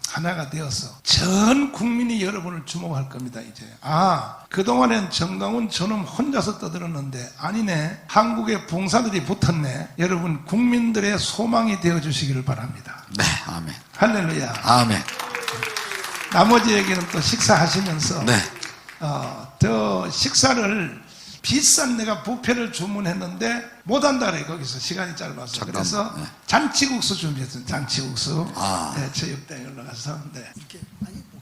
하나가 되어서 전 국민이 여러분을 주목할 겁니다. 이제 그동안엔 정강훈 저놈 혼자서 떠들었는데 아니네 한국의 부흥사들이 붙었네. 여러분 국민들의 소망이 되어주시기를 바랍니다. 네, 아멘. 할렐루야. 아멘. 나머지 얘기는 또 식사하시면서 네. 더 식사를 비싼 내가 뷔페를 주문했는데 못한다 그래. 거기서 시간이 짧아서 잠깐, 그래서 네. 잔치국수 준비했어요. 잔치국수 네, 체육대에 올라가서 이렇게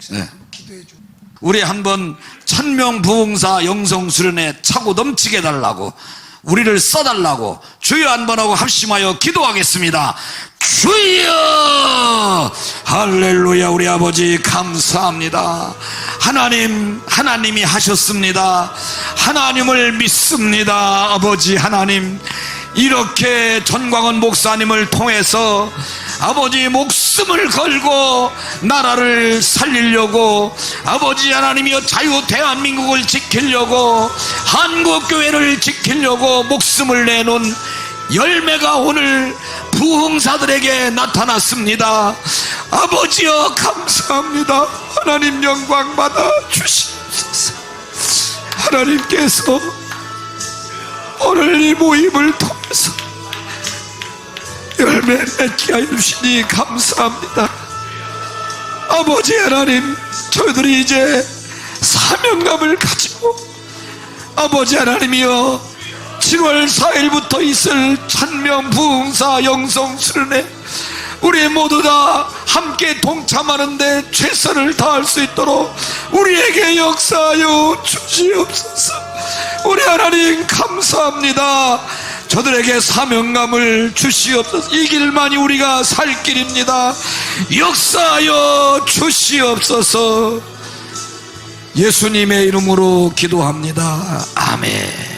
네. 기도해 주. 우리 한번 1000명 부흥사 영성 수련회 차고 넘치게 해달라고 우리를 써달라고 주여 한번 하고 합심하여 기도하겠습니다. 주여 할렐루야. 우리 아버지 감사합니다. 하나님이 하셨습니다. 하나님을 믿습니다. 아버지 하나님 이렇게 전광훈 목사님을 통해서 아버지 목숨을 걸고 나라를 살리려고 아버지 하나님이여 자유 대한민국을 지키려고 한국교회를 지키려고 목숨을 내놓은 열매가 오늘 부흥사들에게 나타났습니다. 아버지여 감사합니다. 하나님 영광 받아 주시옵소서. 하나님께서 오늘 이 모임을 통해서 열매 맺게 하여 주시니 감사합니다. 아버지 하나님 저희들이 이제 사명감을 가지고 아버지 하나님이여 7월 4일부터 있을 1000명 부흥사 영성 수련회 우리 모두 다 함께 동참하는데 최선을 다할 수 있도록 우리에게 역사하여 주시옵소서. 우리 하나님 감사합니다. 저들에게 사명감을 주시옵소서. 이 길만이 우리가 살 길입니다. 역사하여 주시옵소서. 예수님의 이름으로 기도합니다. 아멘.